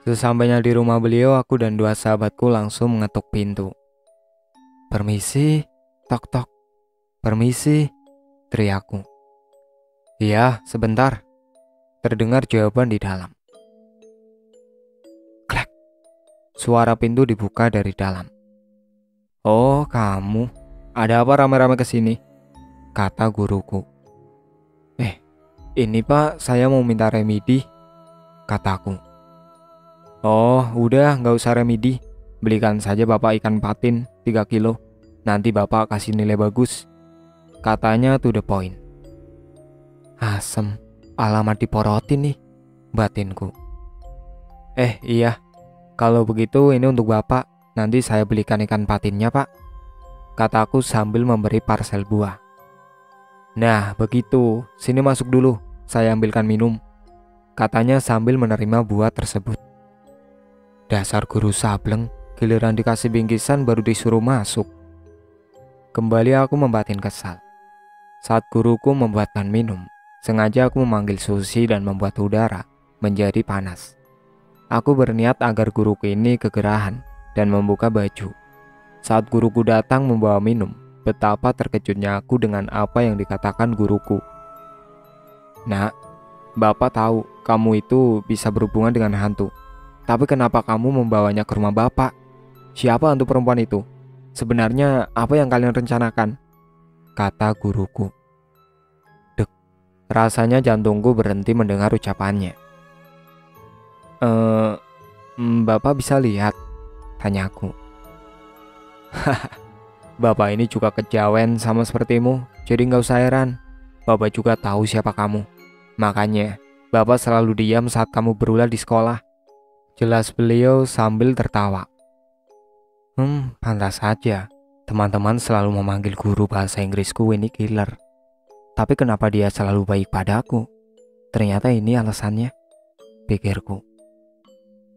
A: Sesampainya di rumah beliau, aku dan dua sahabatku langsung mengetuk pintu. "Permisi, tok-tok. Permisi," teriakku. "Iya, sebentar," terdengar jawaban di dalam. Klek. Suara pintu dibuka dari dalam. "Oh, kamu. Ada apa rame-rame kesini?" kata guruku. Ini Pak, saya mau minta remedi," kataku. "Oh, udah nggak usah remedi. Belikan saja Bapak ikan patin 3 kilo. Nanti Bapak kasih nilai bagus," katanya to the point. Asem, alamat diporotin nih, batinku. Iya, kalau begitu ini untuk Bapak. Nanti saya belikan ikan patinnya, Pak," kataku sambil memberi parsel buah. "Nah, begitu. Sini masuk dulu. Saya ambilkan minum," katanya sambil menerima buah tersebut. Dasar guru sableng, giliran dikasih bingkisan baru disuruh masuk. Kembali aku membatin kesal. Saat guruku membuatkan minum, sengaja aku memanggil Susi dan membuat udara menjadi panas. Aku berniat agar guruku ini kegerahan dan membuka baju. Saat guruku datang membawa minum, betapa terkejutnya aku dengan apa yang dikatakan guruku. "Nak, Bapak tahu kamu itu bisa berhubungan dengan hantu. Tapi kenapa kamu membawanya ke rumah Bapak? Siapa hantu perempuan itu? Sebenarnya apa yang kalian rencanakan?" kata guruku. Dek, rasanya jantungku berhenti mendengar ucapannya. Bapak bisa lihat?" tanyaku. "Bapak ini juga kejawen sama sepertimu, jadi gak usah heran. Bapak juga tahu siapa kamu. Makanya, Bapak selalu diam saat kamu berulah di sekolah," jelas beliau sambil tertawa. Pantas saja. Teman-teman selalu memanggil guru bahasa Inggrisku ini killer. Tapi kenapa dia selalu baik padaku? Ternyata ini alasannya, pikirku.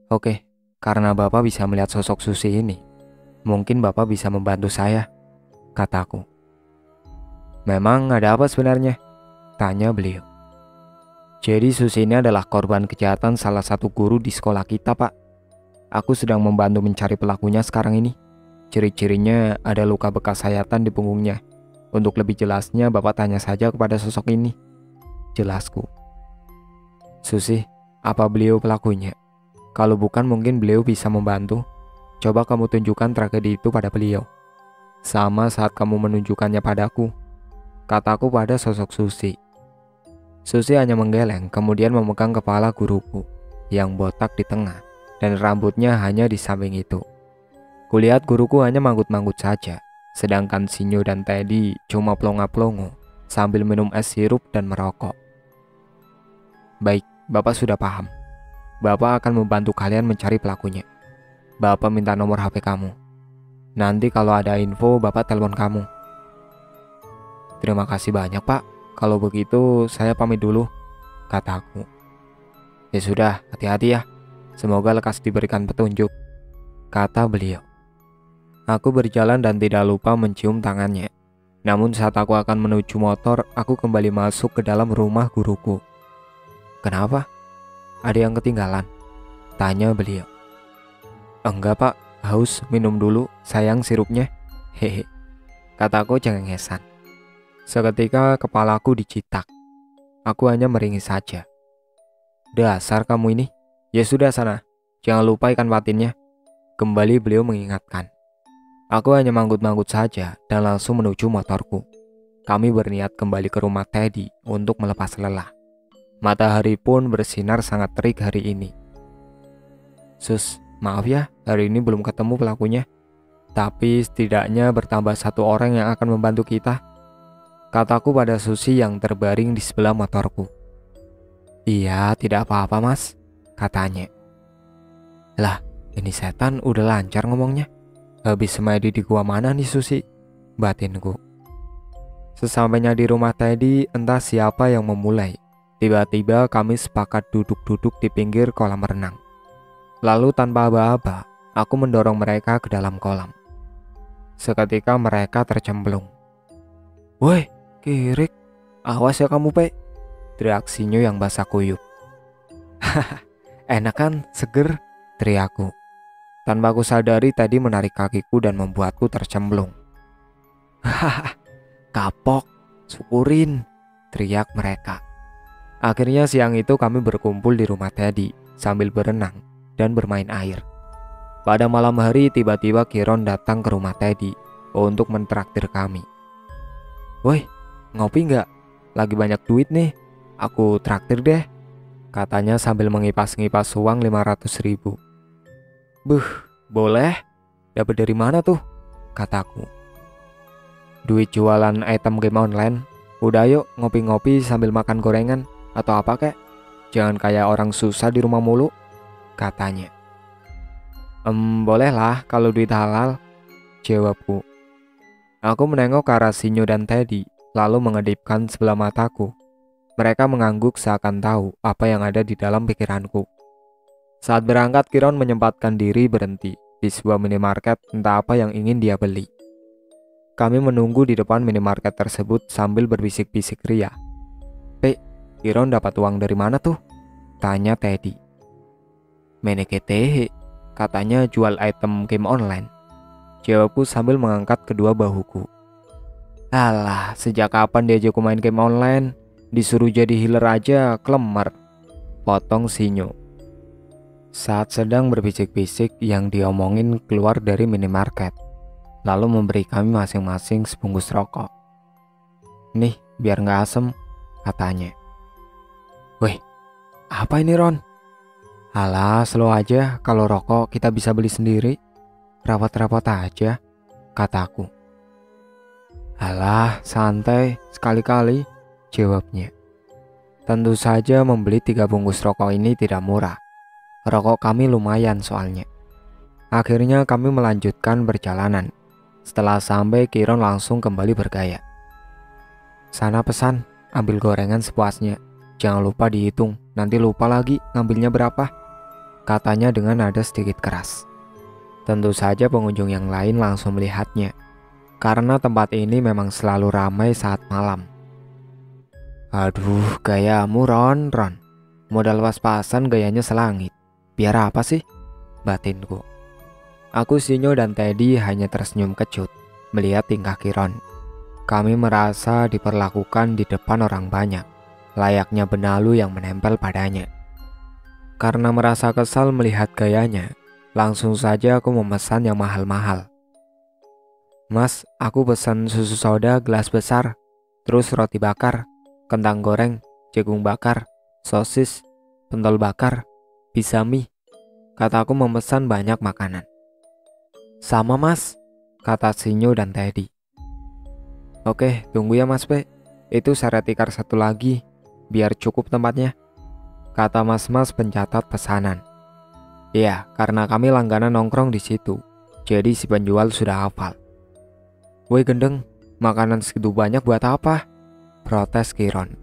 A: Oke, karena Bapak bisa melihat sosok Susi ini, mungkin Bapak bisa membantu saya, kataku. "Memang ada apa sebenarnya?" tanya beliau. "Jadi Susi ini adalah korban kejahatan salah satu guru di sekolah kita, Pak. Aku sedang membantu mencari pelakunya sekarang ini. Ciri-cirinya ada luka bekas sayatan di punggungnya. Untuk lebih jelasnya Bapak tanya saja kepada sosok ini," jelasku. "Susi, apa beliau pelakunya? Kalau bukan mungkin beliau bisa membantu. Coba kamu tunjukkan tragedi itu pada beliau. Sama saat kamu menunjukkannya padaku," kataku pada sosok Susi. Susi hanya menggeleng kemudian memegang kepala guruku yang botak di tengah dan rambutnya hanya di samping itu. Kulihat guruku hanya manggut-manggut saja, sedangkan Sinyo dan Teddy cuma plonga-plongo sambil minum es sirup dan merokok. Baik, Bapak sudah paham. Bapak akan membantu kalian mencari pelakunya. Bapak minta nomor HP kamu. Nanti kalau ada info, Bapak telepon kamu. Terima kasih banyak, Pak. Kalau begitu, saya pamit dulu, kataku. Ya sudah, hati-hati ya. Semoga lekas diberikan petunjuk, kata beliau. Aku berjalan dan tidak lupa mencium tangannya. Namun saat aku akan menuju motor, aku kembali masuk ke dalam rumah guruku. Kenapa? Ada yang ketinggalan? Tanya beliau. Enggak Pak, haus, minum dulu, sayang sirupnya. Hehe, kataku cengengesan. Seketika kepalaku dicitak. Aku hanya meringis saja. Dasar kamu ini. Ya sudah sana, jangan lupa ikan patinnya. Kembali beliau mengingatkan. Aku hanya manggut-manggut saja dan langsung menuju motorku. Kami berniat kembali ke rumah Teddy untuk melepas lelah. Matahari pun bersinar sangat terik hari ini. Sus, maaf ya, hari ini belum ketemu pelakunya. Tapi setidaknya bertambah satu orang yang akan membantu kita, kataku pada Susi yang terbaring di sebelah motorku. Iya, tidak apa-apa mas, katanya. Lah, ini setan udah lancar ngomongnya. Habis semedi di gua mana nih Susi? Batinku. Sesampainya di rumah Teddy, entah siapa yang memulai. Tiba-tiba kami sepakat duduk-duduk di pinggir kolam renang. Lalu tanpa aba-aba, aku mendorong mereka ke dalam kolam. Seketika mereka tercemplung. Woi, Kirik, awas ya kamu Pe, teriak Sinyo yang basah kuyup. Hahaha, enak kan, seger, teriakku. Tanpa aku sadari tadi menarik kakiku dan membuatku tercemplung. Hahaha, kapok, syukurin, teriak mereka. Akhirnya siang itu kami berkumpul di rumah Teddy sambil berenang dan bermain air. Pada malam hari tiba-tiba Kiron datang ke rumah Teddy untuk mentraktir kami. Woi, ngopi nggak? Lagi banyak duit nih, aku traktir deh, katanya sambil mengipas-ngipas uang 500.000. Buh, boleh? Dapat dari mana tuh? Kataku. Duit jualan item game online. Udah yuk ngopi-ngopi sambil makan gorengan atau apa kek? Jangan kayak orang susah di rumah mulu, katanya. Boleh lah kalau duit halal, jawabku. Aku menengok ke arah Sinyo dan Teddy, lalu mengedipkan sebelah mataku. Mereka mengangguk seakan tahu apa yang ada di dalam pikiranku. Saat berangkat, Kiron menyempatkan diri berhenti di sebuah minimarket, entah apa yang ingin dia beli. Kami menunggu di depan minimarket tersebut sambil berbisik-bisik ria. Pe, Kiron dapat uang dari mana tuh? Tanya Teddy. Meneketehe, katanya jual item game online, jawabku sambil mengangkat kedua bahuku. Alah, sejak kapan diajak main game online? Disuruh jadi healer aja klemer, potong Sinyo. Saat sedang berbisik-bisik, yang diomongin keluar dari minimarket, lalu memberi kami masing-masing sebungkus rokok. Nih, biar gak asem, katanya. Weh, apa ini Ron? Alah, slow aja, kalau rokok kita bisa beli sendiri. Rapat-rapat aja, kataku. Alah, santai, sekali-kali, jawabnya. Tentu saja membeli 3 bungkus rokok ini tidak murah. Rokok kami lumayan soalnya. Akhirnya kami melanjutkan perjalanan. Setelah sampai, Kiron langsung kembali bergaya. Sana pesan, ambil gorengan sepuasnya. Jangan lupa dihitung, nanti lupa lagi ngambilnya berapa, katanya dengan nada sedikit keras. Tentu saja pengunjung yang lain langsung melihatnya, karena tempat ini memang selalu ramai saat malam. Aduh, gayamu Ron. Modal pas-pasan gayanya selangit. Biar apa sih? Batinku. Aku, Sinyo, dan Teddy hanya tersenyum kecut melihat tingkah Kiron. Kami merasa diperlakukan di depan orang banyak, layaknya benalu yang menempel padanya. Karena merasa kesal melihat gayanya, langsung saja aku memesan yang mahal-mahal. Mas, aku pesan susu soda gelas besar, terus roti bakar, kentang goreng, jagung bakar, sosis, pentol bakar, bisa mie. Kataku memesan banyak makanan. Sama mas, kata Sinyo dan Teddy. Oke, tunggu ya mas P. Itu syarat tikar satu lagi, biar cukup tempatnya, kata mas-mas pencatat pesanan. Iya, karena kami langganan nongkrong di situ, jadi si penjual sudah hafal. Woi gendeng, makanan segitu banyak buat apa? Protes Kiron.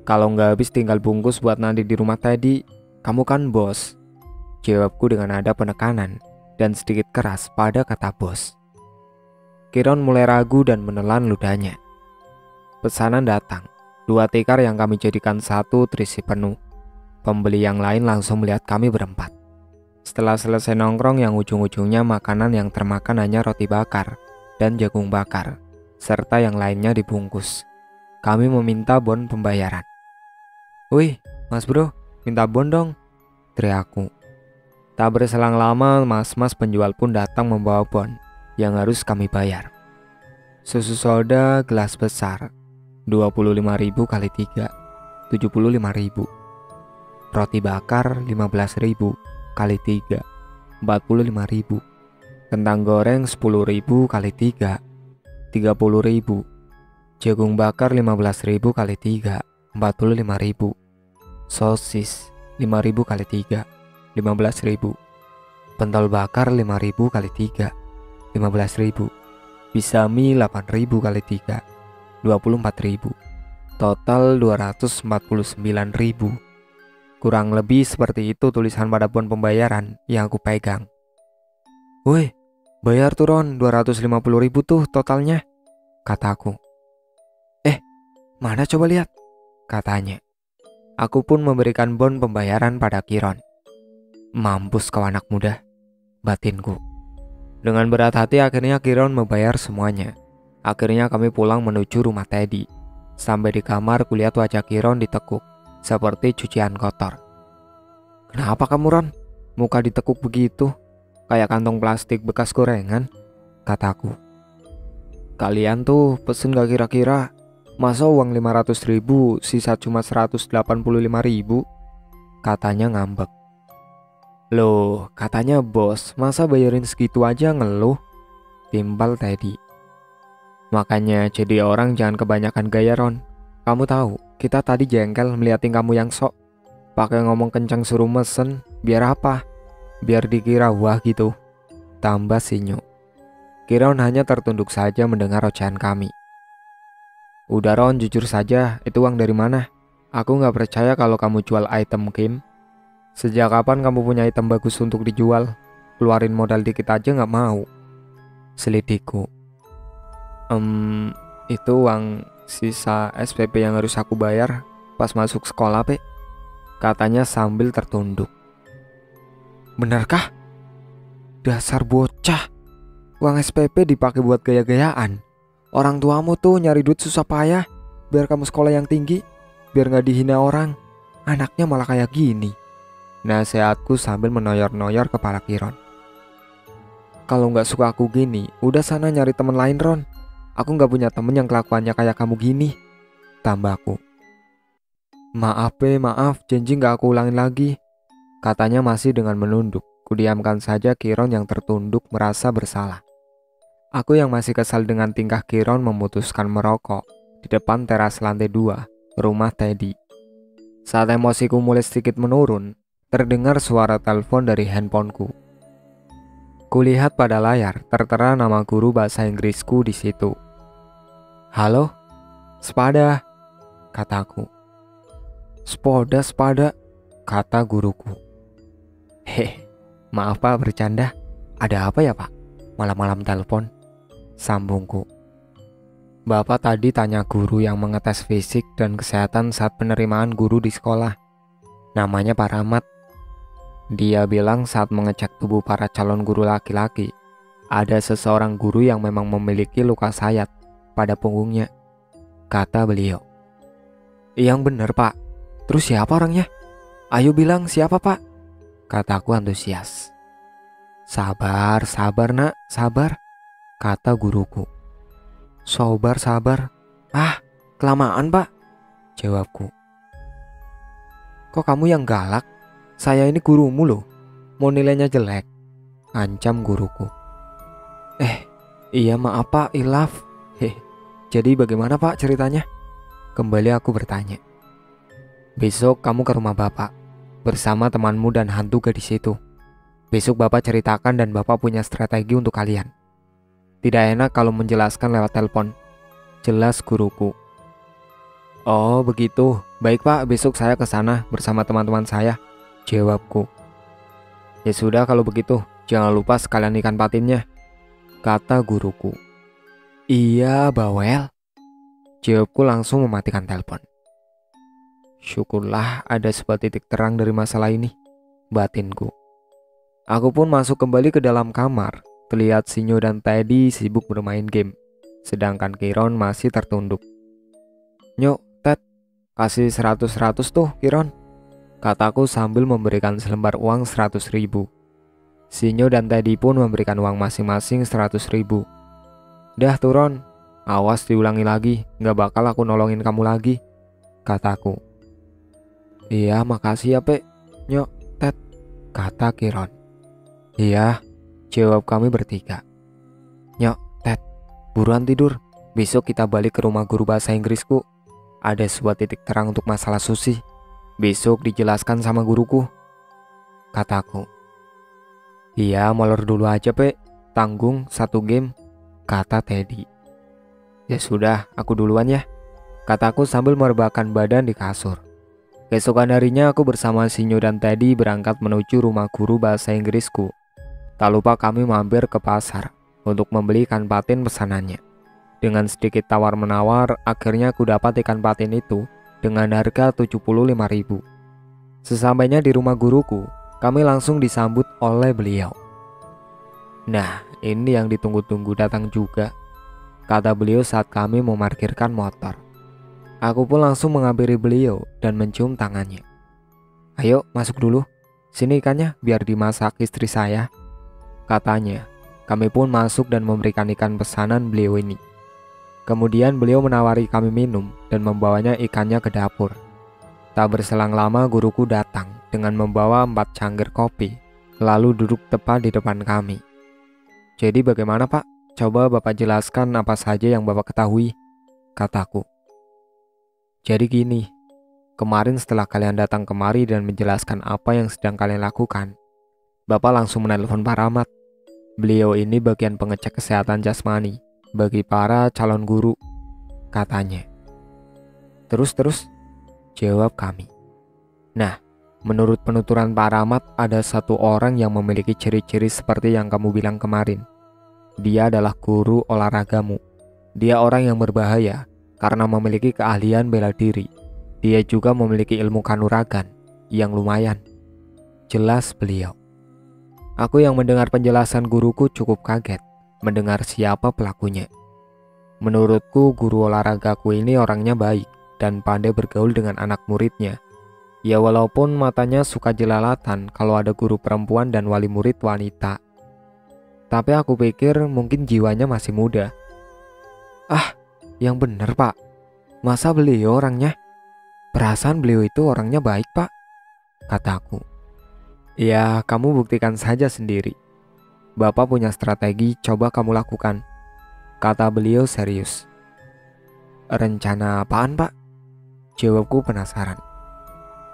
A: Kalau nggak habis tinggal bungkus buat nanti di rumah Teddy, kamu kan bos. Jawabku dengan nada penekanan dan sedikit keras pada kata bos. Kiron mulai ragu dan menelan ludahnya. Pesanan datang, 2 tikar yang kami jadikan 1 terisi penuh. Pembeli yang lain langsung melihat kami berempat. Setelah selesai nongkrong yang ujung-ujungnya makanan yang termakan hanya roti bakar dan jagung bakar, serta yang lainnya dibungkus. Kami meminta bon pembayaran. Wih, mas bro, minta bon dong, teriakku. Tak berselang lama, mas-mas penjual pun datang membawa bon yang harus kami bayar. Susu soda gelas besar, 25.000 kali 3, 75.000. Roti bakar 15.000 kali 3, 45.000. Kentang goreng 10.000 kali 3, 30.000. Jagung bakar 15.000 kali 3, 45.000. Sosis 5.000 kali 3, 15.000. Pentol bakar 5.000 kali 3, 15.000. Bisa mie 8.000 kali 3, 24.000. Total 249.000. Kurang lebih seperti itu tulisan pada bon pembayaran yang aku pegang. Woi, bayar turun 250.000 tuh totalnya, kataku. Mana coba lihat, katanya. Aku pun memberikan bon pembayaran pada Kiron. Mampus kau anak muda, batinku. Dengan berat hati akhirnya Kiron membayar semuanya. Akhirnya kami pulang menuju rumah Teddy. Sampai di kamar kulihat wajah Kiron ditekuk seperti cucian kotor. Kenapa kamu Ron? Muka ditekuk begitu, kayak kantong plastik bekas gorengan, kataku. Kalian tuh pesen gak kira-kira? Masa uang 500.000 sisa cuma 185.000? Katanya ngambek. Loh, katanya bos, masa bayarin segitu aja ngeluh? Timbal Teddy. Makanya jadi orang jangan kebanyakan gaya Ron. Kamu tahu, kita tadi jengkel melihatin kamu yang sok. Pakai ngomong kencang suruh mesen, biar apa? Biar dikira wah gitu, tambah Sinyo. Kiron hanya tertunduk saja mendengar ocehan kami. Udah Ron, jujur saja, itu uang dari mana? Aku gak percaya kalau kamu jual item game. Sejak kapan kamu punya item bagus untuk dijual? Keluarin modal dikit aja gak mau, selidikku. Itu uang sisa SPP yang harus aku bayar pas masuk sekolah, Pe, katanya sambil tertunduk. Benarkah? Dasar bocah, uang SPP dipakai buat gaya-gayaan. Orang tuamu tuh nyari duit susah payah biar kamu sekolah yang tinggi, biar gak dihina orang. Anaknya malah kayak gini, nasihatku sambil menoyor-noyor kepala Kiron. Kalau gak suka aku gini, udah sana nyari temen lain Ron. Aku gak punya temen yang kelakuannya kayak kamu gini, tambahku. Maaf Pe, maaf, janji gak aku ulangin lagi, katanya masih dengan menunduk. Kudiamkan saja Kiron yang tertunduk merasa bersalah. Aku yang masih kesal dengan tingkah Kiron memutuskan merokok di depan teras lantai 2 rumah Teddy. Saat emosiku mulai sedikit menurun, terdengar suara telepon dari handphoneku. Kulihat pada layar tertera nama guru bahasa Inggrisku di situ. Halo, Spada, kataku. Spada, kata guruku. Maaf Pak, bercanda. Ada apa ya Pak? Malam-malam telepon, sambungku. Bapak tadi tanya guru yang mengetes fisik dan kesehatan saat penerimaan guru di sekolah. Namanya Pak Rahmat. Dia bilang saat mengecek tubuh para calon guru laki-laki, ada seseorang guru yang memang memiliki luka sayat pada punggungnya, kata beliau. Yang bener Pak. Terus siapa orangnya? Ayo bilang siapa Pak, kataku antusias. Sabar nak, sabar, kata guruku. Sabar, Ah, kelamaan pak, jawabku. Kok kamu yang galak? Saya ini gurumu loh, mau nilainya jelek, ancam guruku. Iya maaf pak, ilaf. Jadi bagaimana pak ceritanya? Kembali aku bertanya. Besok kamu ke rumah bapak bersama temanmu dan hantu gadis itu. Besok bapak ceritakan dan bapak punya strategi untuk kalian. Tidak enak kalau menjelaskan lewat telepon, jelas guruku. Oh begitu, baik pak, besok saya ke sana bersama teman-teman saya, jawabku. Ya sudah kalau begitu, jangan lupa sekalian ikan patinnya, kata guruku. Iya bawel, jawabku langsung mematikan telepon. Syukurlah ada sebuah titik terang dari masalah ini, batinku. Aku pun masuk kembali ke dalam kamar. Terlihat Sinyo dan Teddy sibuk bermain game, sedangkan Kiron masih tertunduk. Nyok, Ted, kasih 100-100 tuh Kiron, kataku sambil memberikan selembar uang 100.000. Sinyo dan Teddy pun memberikan uang masing-masing 100.000. Dah turun, awas diulangi lagi, gak bakal aku nolongin kamu lagi, kataku. Iya makasih ya Pek, Nyok, Ted, kata Kiron. Iya, jawab kami bertiga. Nyok, Ted, buruan tidur. Besok kita balik ke rumah guru bahasa Inggrisku. Ada sebuah titik terang untuk masalah Susi. Besok dijelaskan sama guruku, kataku. Iya, molor dulu aja, Pek. Tanggung 1 game, kata Teddy. Ya sudah, aku duluan ya, kataku sambil merebahkan badan di kasur. Keesokan harinya aku bersama Sinyo dan Teddy berangkat menuju rumah guru bahasa Inggrisku. Tak lupa kami mampir ke pasar untuk membeli ikan patin pesanannya. Dengan sedikit tawar-menawar, akhirnya aku dapat ikan patin itu dengan harga 75.000. Sesampainya di rumah guruku, kami langsung disambut oleh beliau. Nah, ini yang ditunggu-tunggu datang juga, kata beliau saat kami memarkirkan motor. Aku pun langsung menghampiri beliau dan mencium tangannya. Ayo masuk dulu, sini ikannya biar dimasak istri saya, katanya. Kami pun masuk dan memberikan ikan pesanan beliau ini. Kemudian beliau menawari kami minum dan membawanya ikannya ke dapur. Tak berselang lama guruku datang dengan membawa 4 cangkir kopi, lalu duduk tepat di depan kami. Jadi bagaimana Pak? Coba Bapak jelaskan apa saja yang Bapak ketahui, kataku. Jadi gini, kemarin setelah kalian datang kemari dan menjelaskan apa yang sedang kalian lakukan, Bapak langsung menelpon Pak Rahmat. Beliau ini bagian pengecek kesehatan jasmani bagi para calon guru, katanya. Terus, jawab kami. Nah, menurut penuturan Pak Rahmat ada 1 orang yang memiliki ciri-ciri seperti yang kamu bilang kemarin. Dia adalah guru olahragamu. Dia orang yang berbahaya karena memiliki keahlian bela diri. Dia juga memiliki ilmu kanuragan yang lumayan, jelas beliau. Aku yang mendengar penjelasan guruku cukup kaget mendengar siapa pelakunya. Menurutku guru olahragaku ini orangnya baik dan pandai bergaul dengan anak muridnya. Ya walaupun matanya suka jelalatan kalau ada guru perempuan dan wali murid wanita. Tapi aku pikir mungkin jiwanya masih muda. Ah, yang bener Pak. Masa beliau orangnya? Perasaan beliau itu orangnya baik Pak, kataku. Ya, kamu buktikan saja sendiri. Bapak punya strategi, coba kamu lakukan, kata beliau serius. Rencana apaan Pak? Jawabku penasaran.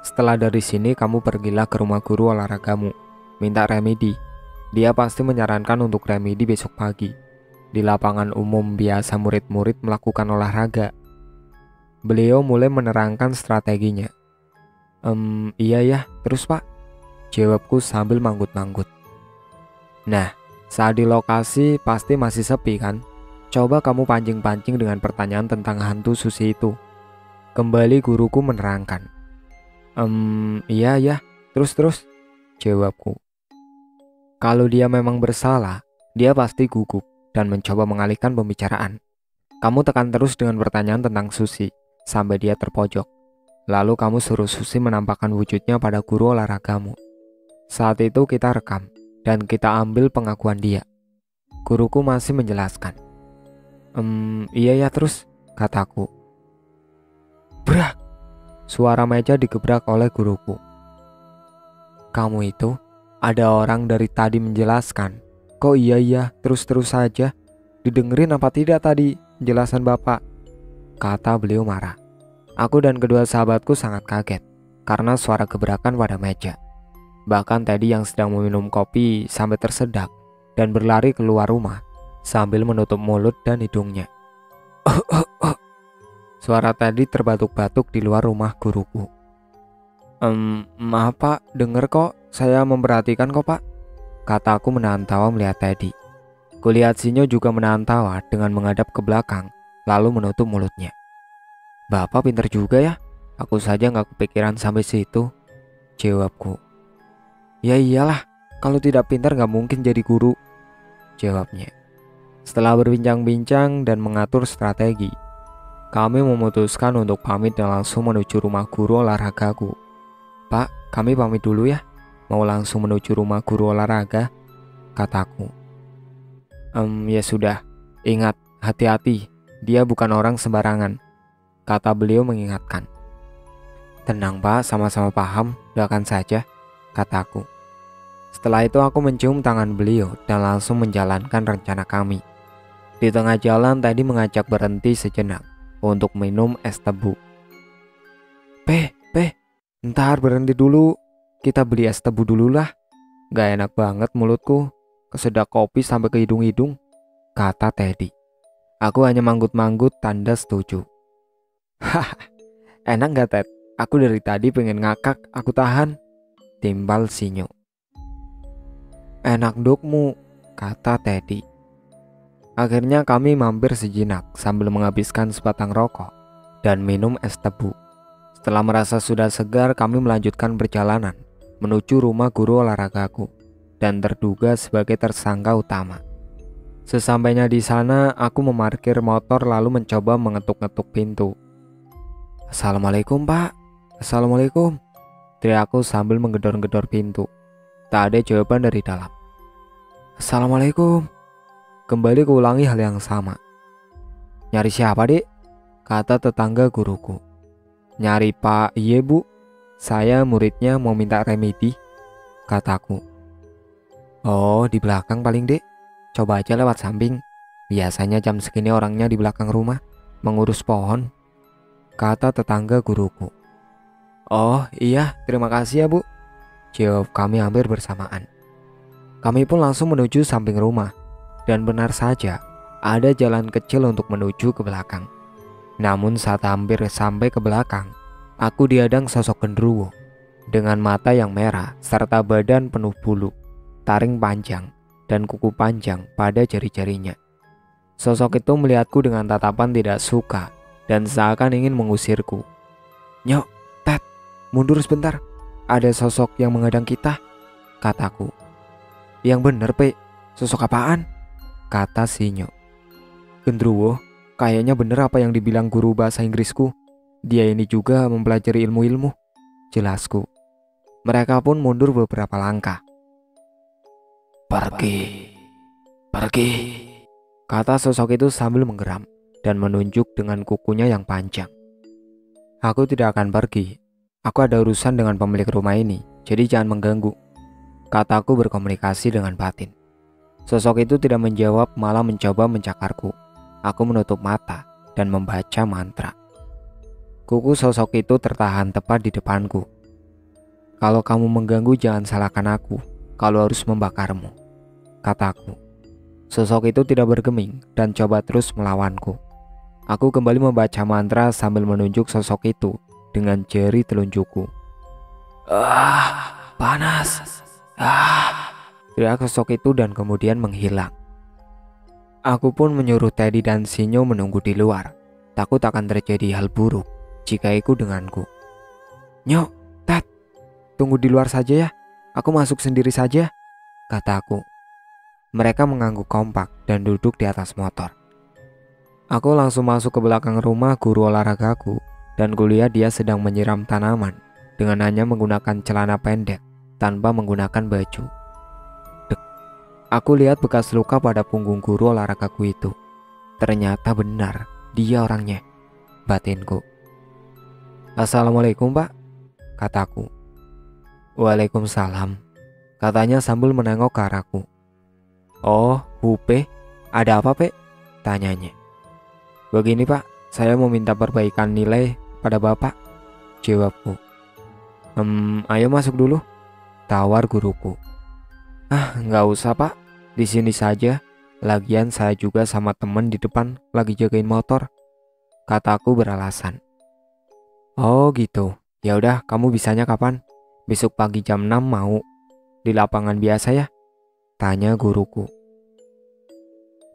A: Setelah dari sini kamu pergilah ke rumah guru olahragamu, minta remedi. Dia pasti menyarankan untuk remedi besok pagi. Di lapangan umum biasa murid-murid melakukan olahraga. Beliau mulai menerangkan strateginya. Iya ya, terus Pak? Jawabku sambil manggut-manggut. Nah, saat di lokasi pasti masih sepi kan? Coba kamu pancing-pancing dengan pertanyaan tentang hantu Susi itu. Kembali guruku menerangkan. Iya ya, terus, jawabku. Kalau dia memang bersalah, dia pasti gugup dan mencoba mengalihkan pembicaraan. Kamu tekan terus dengan pertanyaan tentang Susi sampai dia terpojok. Lalu kamu suruh Susi menampakkan wujudnya pada guru olahragamu. Saat itu kita rekam dan kita ambil pengakuan dia. Guruku masih menjelaskan. Iya ya terus, kataku. Brak! Suara meja digebrak oleh guruku. Kamu itu, ada orang dari tadi menjelaskan. Kok iya terus-terus saja? Didengerin apa tidak tadi penjelasan Bapak? Kata beliau marah. Aku dan kedua sahabatku sangat kaget karena suara gebrakan pada meja. Bahkan Teddy yang sedang meminum kopi sampai tersedak dan berlari keluar rumah sambil menutup mulut dan hidungnya. Suara Teddy terbatuk-batuk di luar rumah guruku. Maaf Pak, denger kok, saya memperhatikan kok Pak, kataku menahan tawa melihat Teddy. Kulihat Sinyo juga menahan tawa dengan menghadap ke belakang lalu menutup mulutnya. Bapak pintar juga ya, aku saja gak kepikiran sampai situ, jawabku. Ya iyalah, kalau tidak pintar gak mungkin jadi guru, jawabnya. Setelah berbincang-bincang dan mengatur strategi, kami memutuskan untuk pamit dan langsung menuju rumah guru olahragaku. Pak, kami pamit dulu ya, mau langsung menuju rumah guru olahraga, kataku. Ya sudah, ingat, hati-hati, dia bukan orang sembarangan, kata beliau mengingatkan. Tenang Pak, sama-sama paham, doakan saja, kataku. Setelah itu aku mencium tangan beliau dan langsung menjalankan rencana kami. Di tengah jalan tadi mengajak berhenti sejenak untuk minum es tebu. Ntar berhenti dulu, kita beli es tebu dulu lah. Gak enak banget mulutku, kesedak kopi sampai ke hidung-hidung, kata Teddy. Aku hanya manggut-manggut tanda setuju. Haha, enak gak Ted? Aku dari tadi pengen ngakak, aku tahan, timbal Sinyo. Enak dukmu, kata Teddy. Akhirnya kami mampir sejenak sambil menghabiskan sebatang rokok dan minum es tebu. Setelah merasa sudah segar, kami melanjutkan perjalanan menuju rumah guru olahragaku dan terduga sebagai tersangka utama. Sesampainya di sana, aku memarkir motor lalu mencoba mengetuk-ngetuk pintu. Assalamualaikum Pak, Assalamualaikum, teriakku sambil menggedor-gedor pintu. Tak ada jawaban dari dalam. Assalamualaikum. Kembali kuulangi hal yang sama. Nyari siapa dek? Kata tetangga guruku. Nyari Pak, iya Bu, saya muridnya mau minta remedi, kataku. Oh, di belakang paling dek, coba aja lewat samping. Biasanya jam segini orangnya di belakang rumah mengurus pohon, kata tetangga guruku. Oh iya, terima kasih ya Bu, jawab kami hampir bersamaan. Kami pun langsung menuju samping rumah, dan benar saja ada jalan kecil untuk menuju ke belakang. Namun saat hampir sampai ke belakang, aku dihadang sosok genderuwo dengan mata yang merah serta badan penuh bulu, taring panjang, dan kuku panjang pada jari-jarinya. Sosok itu melihatku dengan tatapan tidak suka dan seakan ingin mengusirku. Nyok, Ted, mundur sebentar, ada sosok yang menghadang kita, kataku. Yang bener Pe, sosok apaan? Kata Sinyo. Genderuwo, kayaknya bener apa yang dibilang guru bahasa Inggrisku. Dia ini juga mempelajari ilmu-ilmu, jelasku. Mereka pun mundur beberapa langkah. Pergi, kata sosok itu sambil menggeram dan menunjuk dengan kukunya yang panjang. Aku tidak akan pergi. Aku ada urusan dengan pemilik rumah ini, jadi jangan mengganggu, kataku berkomunikasi dengan batin. Sosok itu tidak menjawab, malah mencoba mencakarku. Aku menutup mata dan membaca mantra. Kuku sosok itu tertahan tepat di depanku. Kalau kamu mengganggu jangan salahkan aku, kalau harus membakarmu, kataku. Sosok itu tidak bergeming dan coba terus melawanku. Aku kembali membaca mantra sambil menunjuk sosok itu dengan jari telunjukku. Panas. Teriak sosok itu dan kemudian menghilang. Aku pun menyuruh Teddy dan Sinyo menunggu di luar. Takut akan terjadi hal buruk jika ikut denganku. Nyok, Ted, tunggu di luar saja ya. Aku masuk sendiri saja, kataku. Mereka mengangguk kompak dan duduk di atas motor. Aku langsung masuk ke belakang rumah guru olahragaku dan kulihat dia sedang menyiram tanaman dengan hanya menggunakan celana pendek tanpa menggunakan baju. Aku lihat bekas luka pada punggung guru olahragaku itu. Ternyata benar, dia orangnya, batinku. Assalamualaikum Pak, kataku. Waalaikumsalam, katanya sambil menengok ke arahku. Oh, Hupe, ada apa Pe? Tanyanya. Begini Pak, saya mau minta perbaikan nilai pada Bapak, jawabku. Ayo masuk dulu, tawar guruku. Ah, nggak usah Pak, di sini saja. Lagian saya juga sama temen di depan lagi jagain motor, kataku beralasan. Oh gitu, ya udah kamu bisanya kapan? Besok pagi jam 6 mau? Di lapangan biasa ya? Tanya guruku.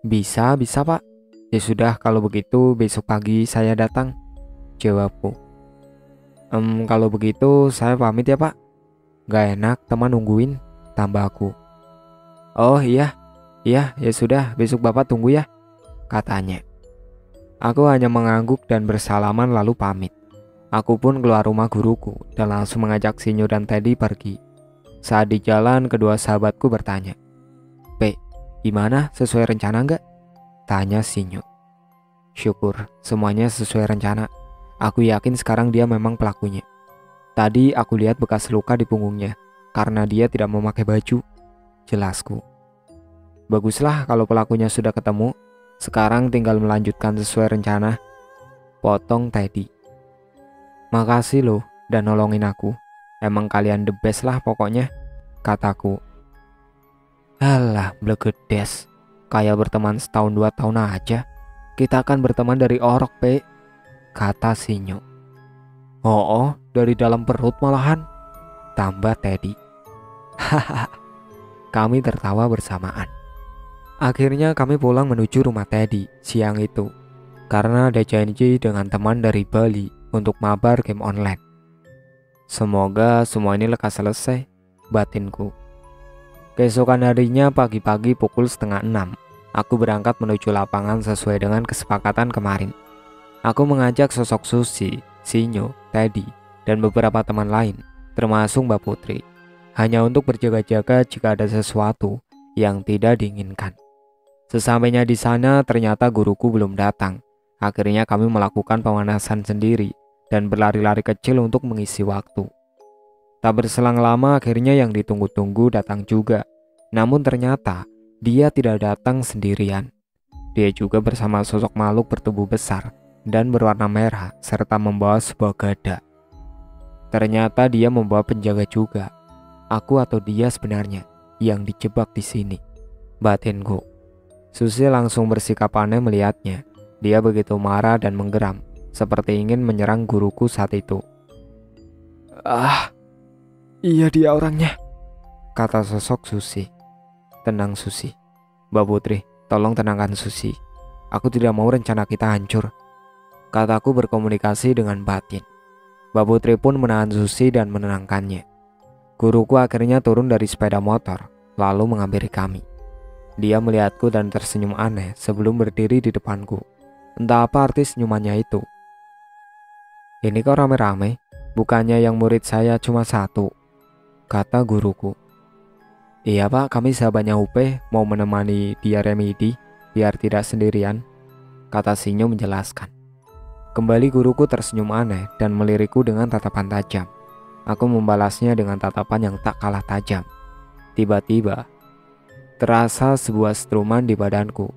A: Bisa Pak. Ya sudah kalau begitu besok pagi saya datang, jawabku. Kalau begitu saya pamit ya Pak. Gak enak teman nungguin, tambahku. Oh iya ya sudah besok Bapak tunggu ya, katanya. Aku hanya mengangguk dan bersalaman lalu pamit. Aku pun keluar rumah guruku dan langsung mengajak Sinyo dan Teddy pergi. Saat di jalan kedua sahabatku bertanya, Pe, gimana sesuai rencana nggak? Tanya Sinyo. Syukur, semuanya sesuai rencana. Aku yakin sekarang dia memang pelakunya. Tadi aku lihat bekas luka di punggungnya karena dia tidak memakai baju, jelasku. Baguslah kalau pelakunya sudah ketemu. Sekarang tinggal melanjutkan sesuai rencana, potong Teddy. Makasih loh dan nolongin aku. Emang kalian the best lah pokoknya, kataku. Alah, blegedes. Kayak berteman setahun 2 tahun aja. Kita akan berteman dari orok, Pe, kata Sinyo. Oh, dari dalam perut malahan, tambah Teddy. Hahaha. Kami tertawa bersamaan. Akhirnya kami pulang menuju rumah Teddy siang itu, karena ada janji dengan teman dari Bali untuk mabar game online. Semoga semua ini lekas selesai, batinku. Keesokan harinya pagi-pagi pukul 5:30, aku berangkat menuju lapangan sesuai dengan kesepakatan kemarin. Aku mengajak sosok Susi, Sinyo, Teddy, dan beberapa teman lain, termasuk Mbak Putri, hanya untuk berjaga-jaga jika ada sesuatu yang tidak diinginkan. Sesampainya di sana ternyata guruku belum datang. Akhirnya kami melakukan pemanasan sendiri dan berlari-lari kecil untuk mengisi waktu. Tak berselang lama akhirnya yang ditunggu-tunggu datang juga. Namun ternyata dia tidak datang sendirian. Dia juga bersama sosok makhluk bertubuh besar dan berwarna merah serta membawa sebuah gada. Ternyata dia membawa penjaga juga. Aku atau dia sebenarnya yang dijebak di sini, batinku. Susi langsung bersikap aneh melihatnya. Dia begitu marah dan menggeram, seperti ingin menyerang guruku saat itu. Ah, iya dia orangnya, kata sosok Susi. Tenang Susi. Mbak Putri, tolong tenangkan Susi. Aku tidak mau rencana kita hancur, kataku berkomunikasi dengan batin. Mbak Putri pun menahan Susi dan menenangkannya. Guruku akhirnya turun dari sepeda motor, lalu menghampiri kami. Dia melihatku dan tersenyum aneh sebelum berdiri di depanku. Entah apa arti senyumannya itu. Ini kok rame-rame, bukannya yang murid saya cuma 1, kata guruku. Iya Pak, kami sahabatnya Upe mau menemani dia remedi biar tidak sendirian, kata Sinyo menjelaskan. Kembali guruku tersenyum aneh dan melirikku dengan tatapan tajam. Aku membalasnya dengan tatapan yang tak kalah tajam. Tiba-tiba terasa sebuah setruman di badanku.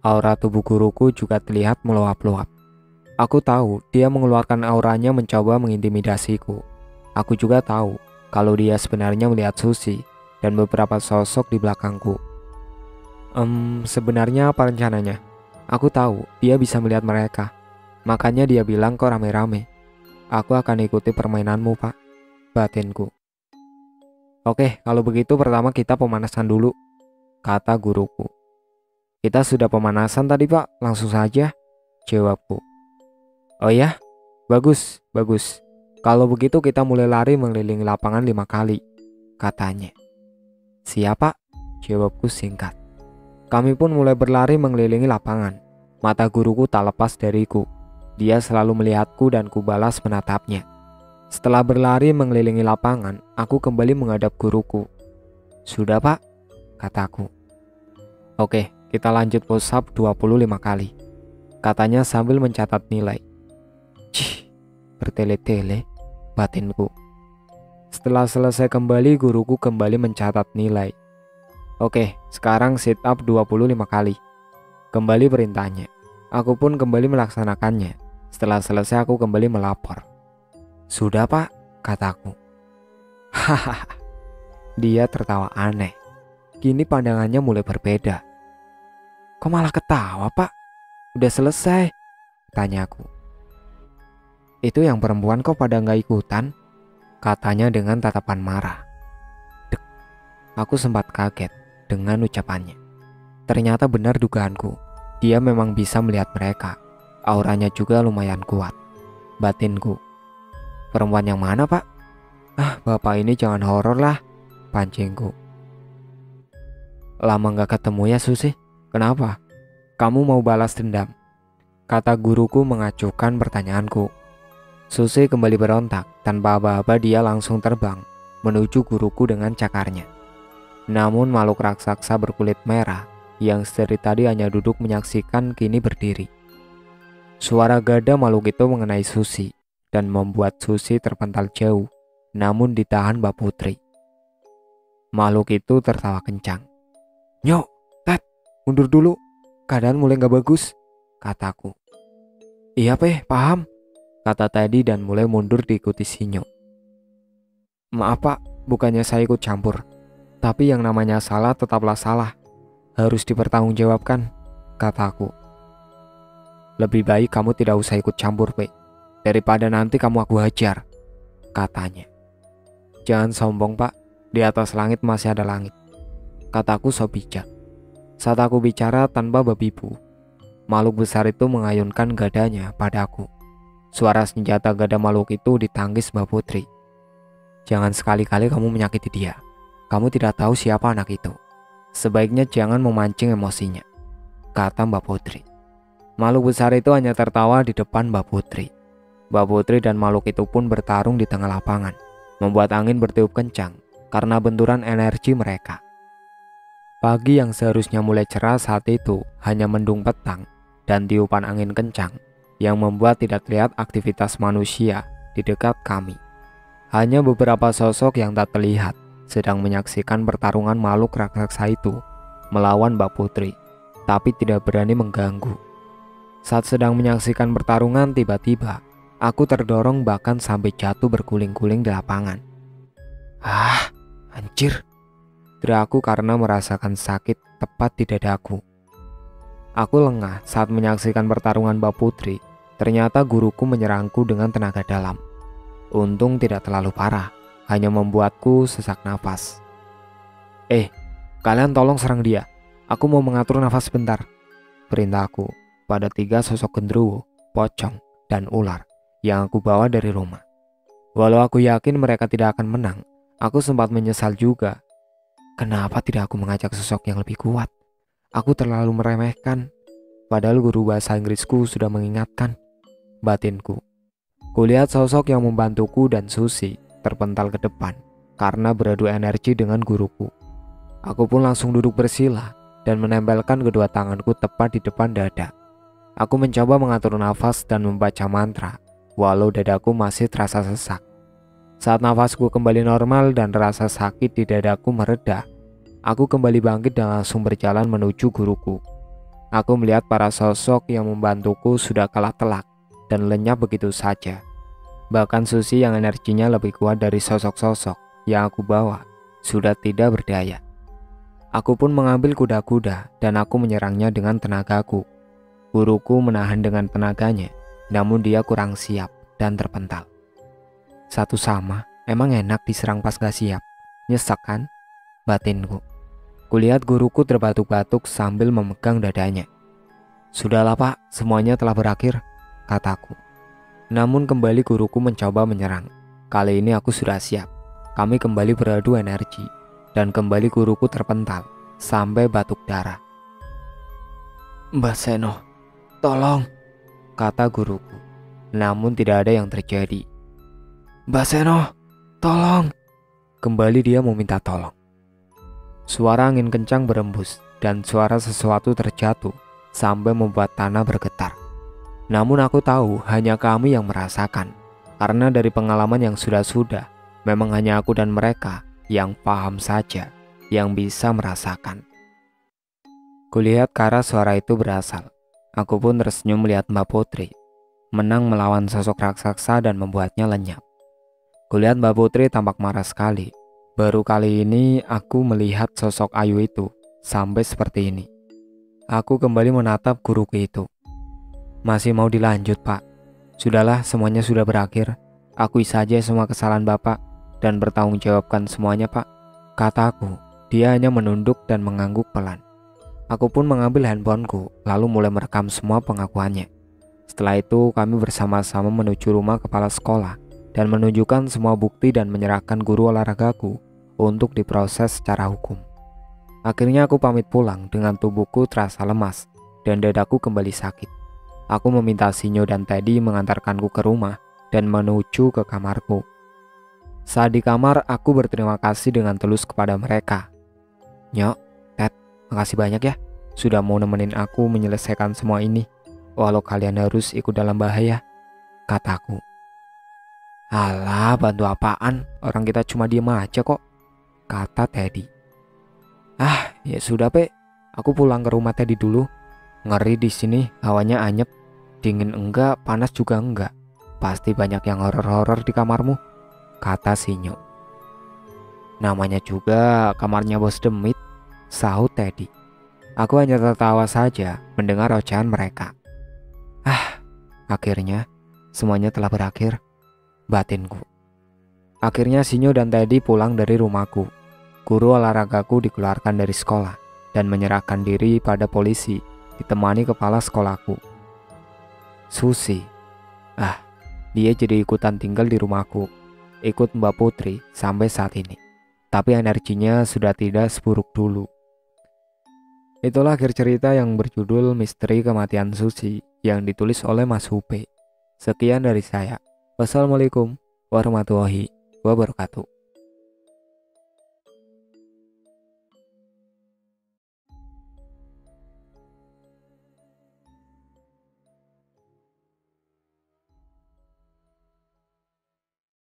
A: Aura tubuh guruku juga terlihat meluap-luap. Aku tahu dia mengeluarkan auranya mencoba mengintimidasiku. Aku juga tahu kalau dia sebenarnya melihat Susi dan beberapa sosok di belakangku. Sebenarnya apa rencananya? Aku tahu dia bisa melihat mereka. Makanya dia bilang kok rame-rame. Aku akan ikuti permainanmu, Pak, batinku. Oke, kalau begitu pertama kita pemanasan dulu, kata guruku. Kita sudah pemanasan tadi Pak, langsung saja, jawabku. Oh ya, bagus. Kalau begitu kita mulai lari mengelilingi lapangan 5 kali, katanya. Siapa? Jawabku singkat. Kami pun mulai berlari mengelilingi lapangan. Mata guruku tak lepas dariku. Dia selalu melihatku dan kubalas menatapnya. Setelah berlari mengelilingi lapangan, aku kembali menghadap guruku. Sudah Pak, kataku. Oke, kita lanjut push up 25 kali. katanya sambil mencatat nilai. Cih, bertele-tele, batinku. Setelah selesai kembali, guruku kembali mencatat nilai. Oke, sekarang sit up 25 kali. Kembali perintahnya. Aku pun kembali melaksanakannya. Setelah selesai aku kembali melapor. Sudah pak, kataku. Hahaha. Dia tertawa aneh. Kini pandangannya mulai berbeda. Kok malah ketawa pak? Udah selesai, tanyaku. Itu yang perempuan kok pada nggak ikutan? Katanya dengan tatapan marah. Dek, aku sempat kaget dengan ucapannya. Ternyata benar dugaanku. Dia memang bisa melihat mereka. Auranya juga lumayan kuat. Batinku. Perempuan yang mana pak? Ah, bapak ini jangan horor lah, pancingku. Lama gak ketemu ya Susi? Kenapa? Kamu mau balas dendam? Kata guruku mengacuhkan pertanyaanku. Susi kembali berontak. Tanpa aba-aba dia langsung terbang menuju guruku dengan cakarnya. Namun makhluk raksasa berkulit merah yang dari tadi hanya duduk menyaksikan kini berdiri. Suara gada makhluk itu mengenai Susi dan membuat Susi terpental jauh, namun ditahan Mbak Putri. Makhluk itu tertawa kencang. Nyok, Ted, mundur dulu. Keadaan mulai gak bagus, kataku. Iya paham, kata Teddy dan mulai mundur diikuti Sinyo. Maaf pak, bukannya saya ikut campur. Tapi yang namanya salah tetaplah salah. Harus dipertanggungjawabkan, kataku. Lebih baik kamu tidak usah ikut campur, Pe. Daripada nanti kamu aku hajar, katanya. Jangan sombong, Pak. Di atas langit masih ada langit, kataku so bijak. Saat aku bicara tanpa babibu, makhluk besar itu mengayunkan gadanya padaku. Suara senjata gada makhluk itu ditangkis Mbak Putri. Jangan sekali-kali kamu menyakiti dia. Kamu tidak tahu siapa anak itu. Sebaiknya jangan memancing emosinya, kata Mbak Putri. Makhluk besar itu hanya tertawa di depan Mbak Putri. Mbak Putri dan makhluk itu pun bertarung di tengah lapangan, membuat angin bertiup kencang karena benturan energi mereka. Pagi yang seharusnya mulai cerah saat itu hanya mendung petang dan tiupan angin kencang yang membuat tidak terlihat aktivitas manusia di dekat kami. Hanya beberapa sosok yang tak terlihat sedang menyaksikan pertarungan makhluk raksasa itu melawan Mbak Putri, tapi tidak berani mengganggu. Saat sedang menyaksikan pertarungan, tiba-tiba aku terdorong bahkan sampai jatuh berguling-guling di lapangan. Ah, anjir, teriakku karena merasakan sakit tepat di dadaku. Aku lengah saat menyaksikan pertarungan Mbak Putri. Ternyata guruku menyerangku dengan tenaga dalam. Untung tidak terlalu parah, hanya membuatku sesak nafas. Kalian tolong serang dia. Aku mau mengatur nafas sebentar, perintahku pada 3 sosok genderuwo, pocong, dan ular yang aku bawa dari rumah. Walau aku yakin mereka tidak akan menang, aku sempat menyesal juga. Kenapa tidak aku mengajak sosok yang lebih kuat? Aku terlalu meremehkan, padahal guru bahasa Inggrisku sudah mengingatkan, batinku. Kulihat sosok yang membantuku dan Susi terpental ke depan karena beradu energi dengan guruku. Aku pun langsung duduk bersila dan menempelkan kedua tanganku tepat di depan dada. Aku mencoba mengatur nafas dan membaca mantra, walau dadaku masih terasa sesak. Saat nafasku kembali normal dan rasa sakit di dadaku mereda, aku kembali bangkit dan langsung berjalan menuju guruku. Aku melihat para sosok yang membantuku sudah kalah telak dan lenyap begitu saja. Bahkan Susi yang energinya lebih kuat dari sosok-sosok yang aku bawa sudah tidak berdaya. Aku pun mengambil kuda-kuda dan aku menyerangnya dengan tenagaku. Guruku menahan dengan tenaganya, namun dia kurang siap dan terpental. Satu sama, emang enak diserang pas gak siap. Nyesek kan? Batinku. Kulihat guruku terbatuk-batuk sambil memegang dadanya. Sudahlah pak, semuanya telah berakhir, kataku. Namun kembali guruku mencoba menyerang. Kali ini aku sudah siap. Kami kembali beradu energi dan kembali guruku terpental sampai batuk darah. Mbak Seno, tolong, kata guruku. Namun tidak ada yang terjadi. Mbak Seno, tolong. Kembali dia meminta tolong. Suara angin kencang berembus dan suara sesuatu terjatuh sampai membuat tanah bergetar. Namun aku tahu hanya kami yang merasakan. Karena dari pengalaman yang sudah-sudah, memang hanya aku dan mereka yang paham saja, yang bisa merasakan. Kulihat ke arah suara itu berasal. Aku pun tersenyum melihat Mbak Putri menang melawan sosok raksasa dan membuatnya lenyap. Kulihat Mbak Putri tampak marah sekali. Baru kali ini aku melihat sosok Ayu itu sampai seperti ini. Aku kembali menatap guruku itu. Masih mau dilanjut, Pak? Sudahlah, semuanya sudah berakhir. Akui saja semua kesalahan Bapak dan bertanggungjawabkan semuanya, Pak. Kataku. Dia hanya menunduk dan mengangguk pelan. Aku pun mengambil handphoneku lalu mulai merekam semua pengakuannya. Setelah itu kami bersama-sama menuju rumah kepala sekolah dan menunjukkan semua bukti dan menyerahkan guru olahragaku untuk diproses secara hukum. Akhirnya aku pamit pulang dengan tubuhku terasa lemas dan dadaku kembali sakit. Aku meminta Sinyo dan Teddy mengantarkanku ke rumah dan menuju ke kamarku. Saat di kamar, aku berterima kasih dengan tulus kepada mereka. Nyok, Ted, makasih banyak ya sudah mau nemenin aku menyelesaikan semua ini. Walau kalian harus ikut dalam bahaya, kataku. Alah, bantu apaan? Orang kita cuma diem aja kok, kata Teddy. Ah, ya sudah, Pe. Aku pulang ke rumah Teddy dulu. Ngeri di sini, hawanya anyep. Dingin enggak, panas juga enggak. Pasti banyak yang horor-horor di kamarmu, kata Sinyo. Namanya juga kamarnya Bos Demit, sahut Teddy. Aku hanya tertawa saja mendengar ocehan mereka. Akhirnya semuanya telah berakhir, batinku. Akhirnya Sinyo dan Teddy pulang dari rumahku. Guru olahragaku dikeluarkan dari sekolah dan menyerahkan diri pada polisi, ditemani kepala sekolahku. Susi, dia jadi ikutan tinggal di rumahku, ikut Mbak Putri sampai saat ini. Tapi energinya sudah tidak seburuk dulu. Itulah akhir cerita yang berjudul Misteri Kematian Susi yang ditulis oleh Mas Hupe. Sekian dari saya. Wassalamualaikum warahmatullahi wabarakatuh.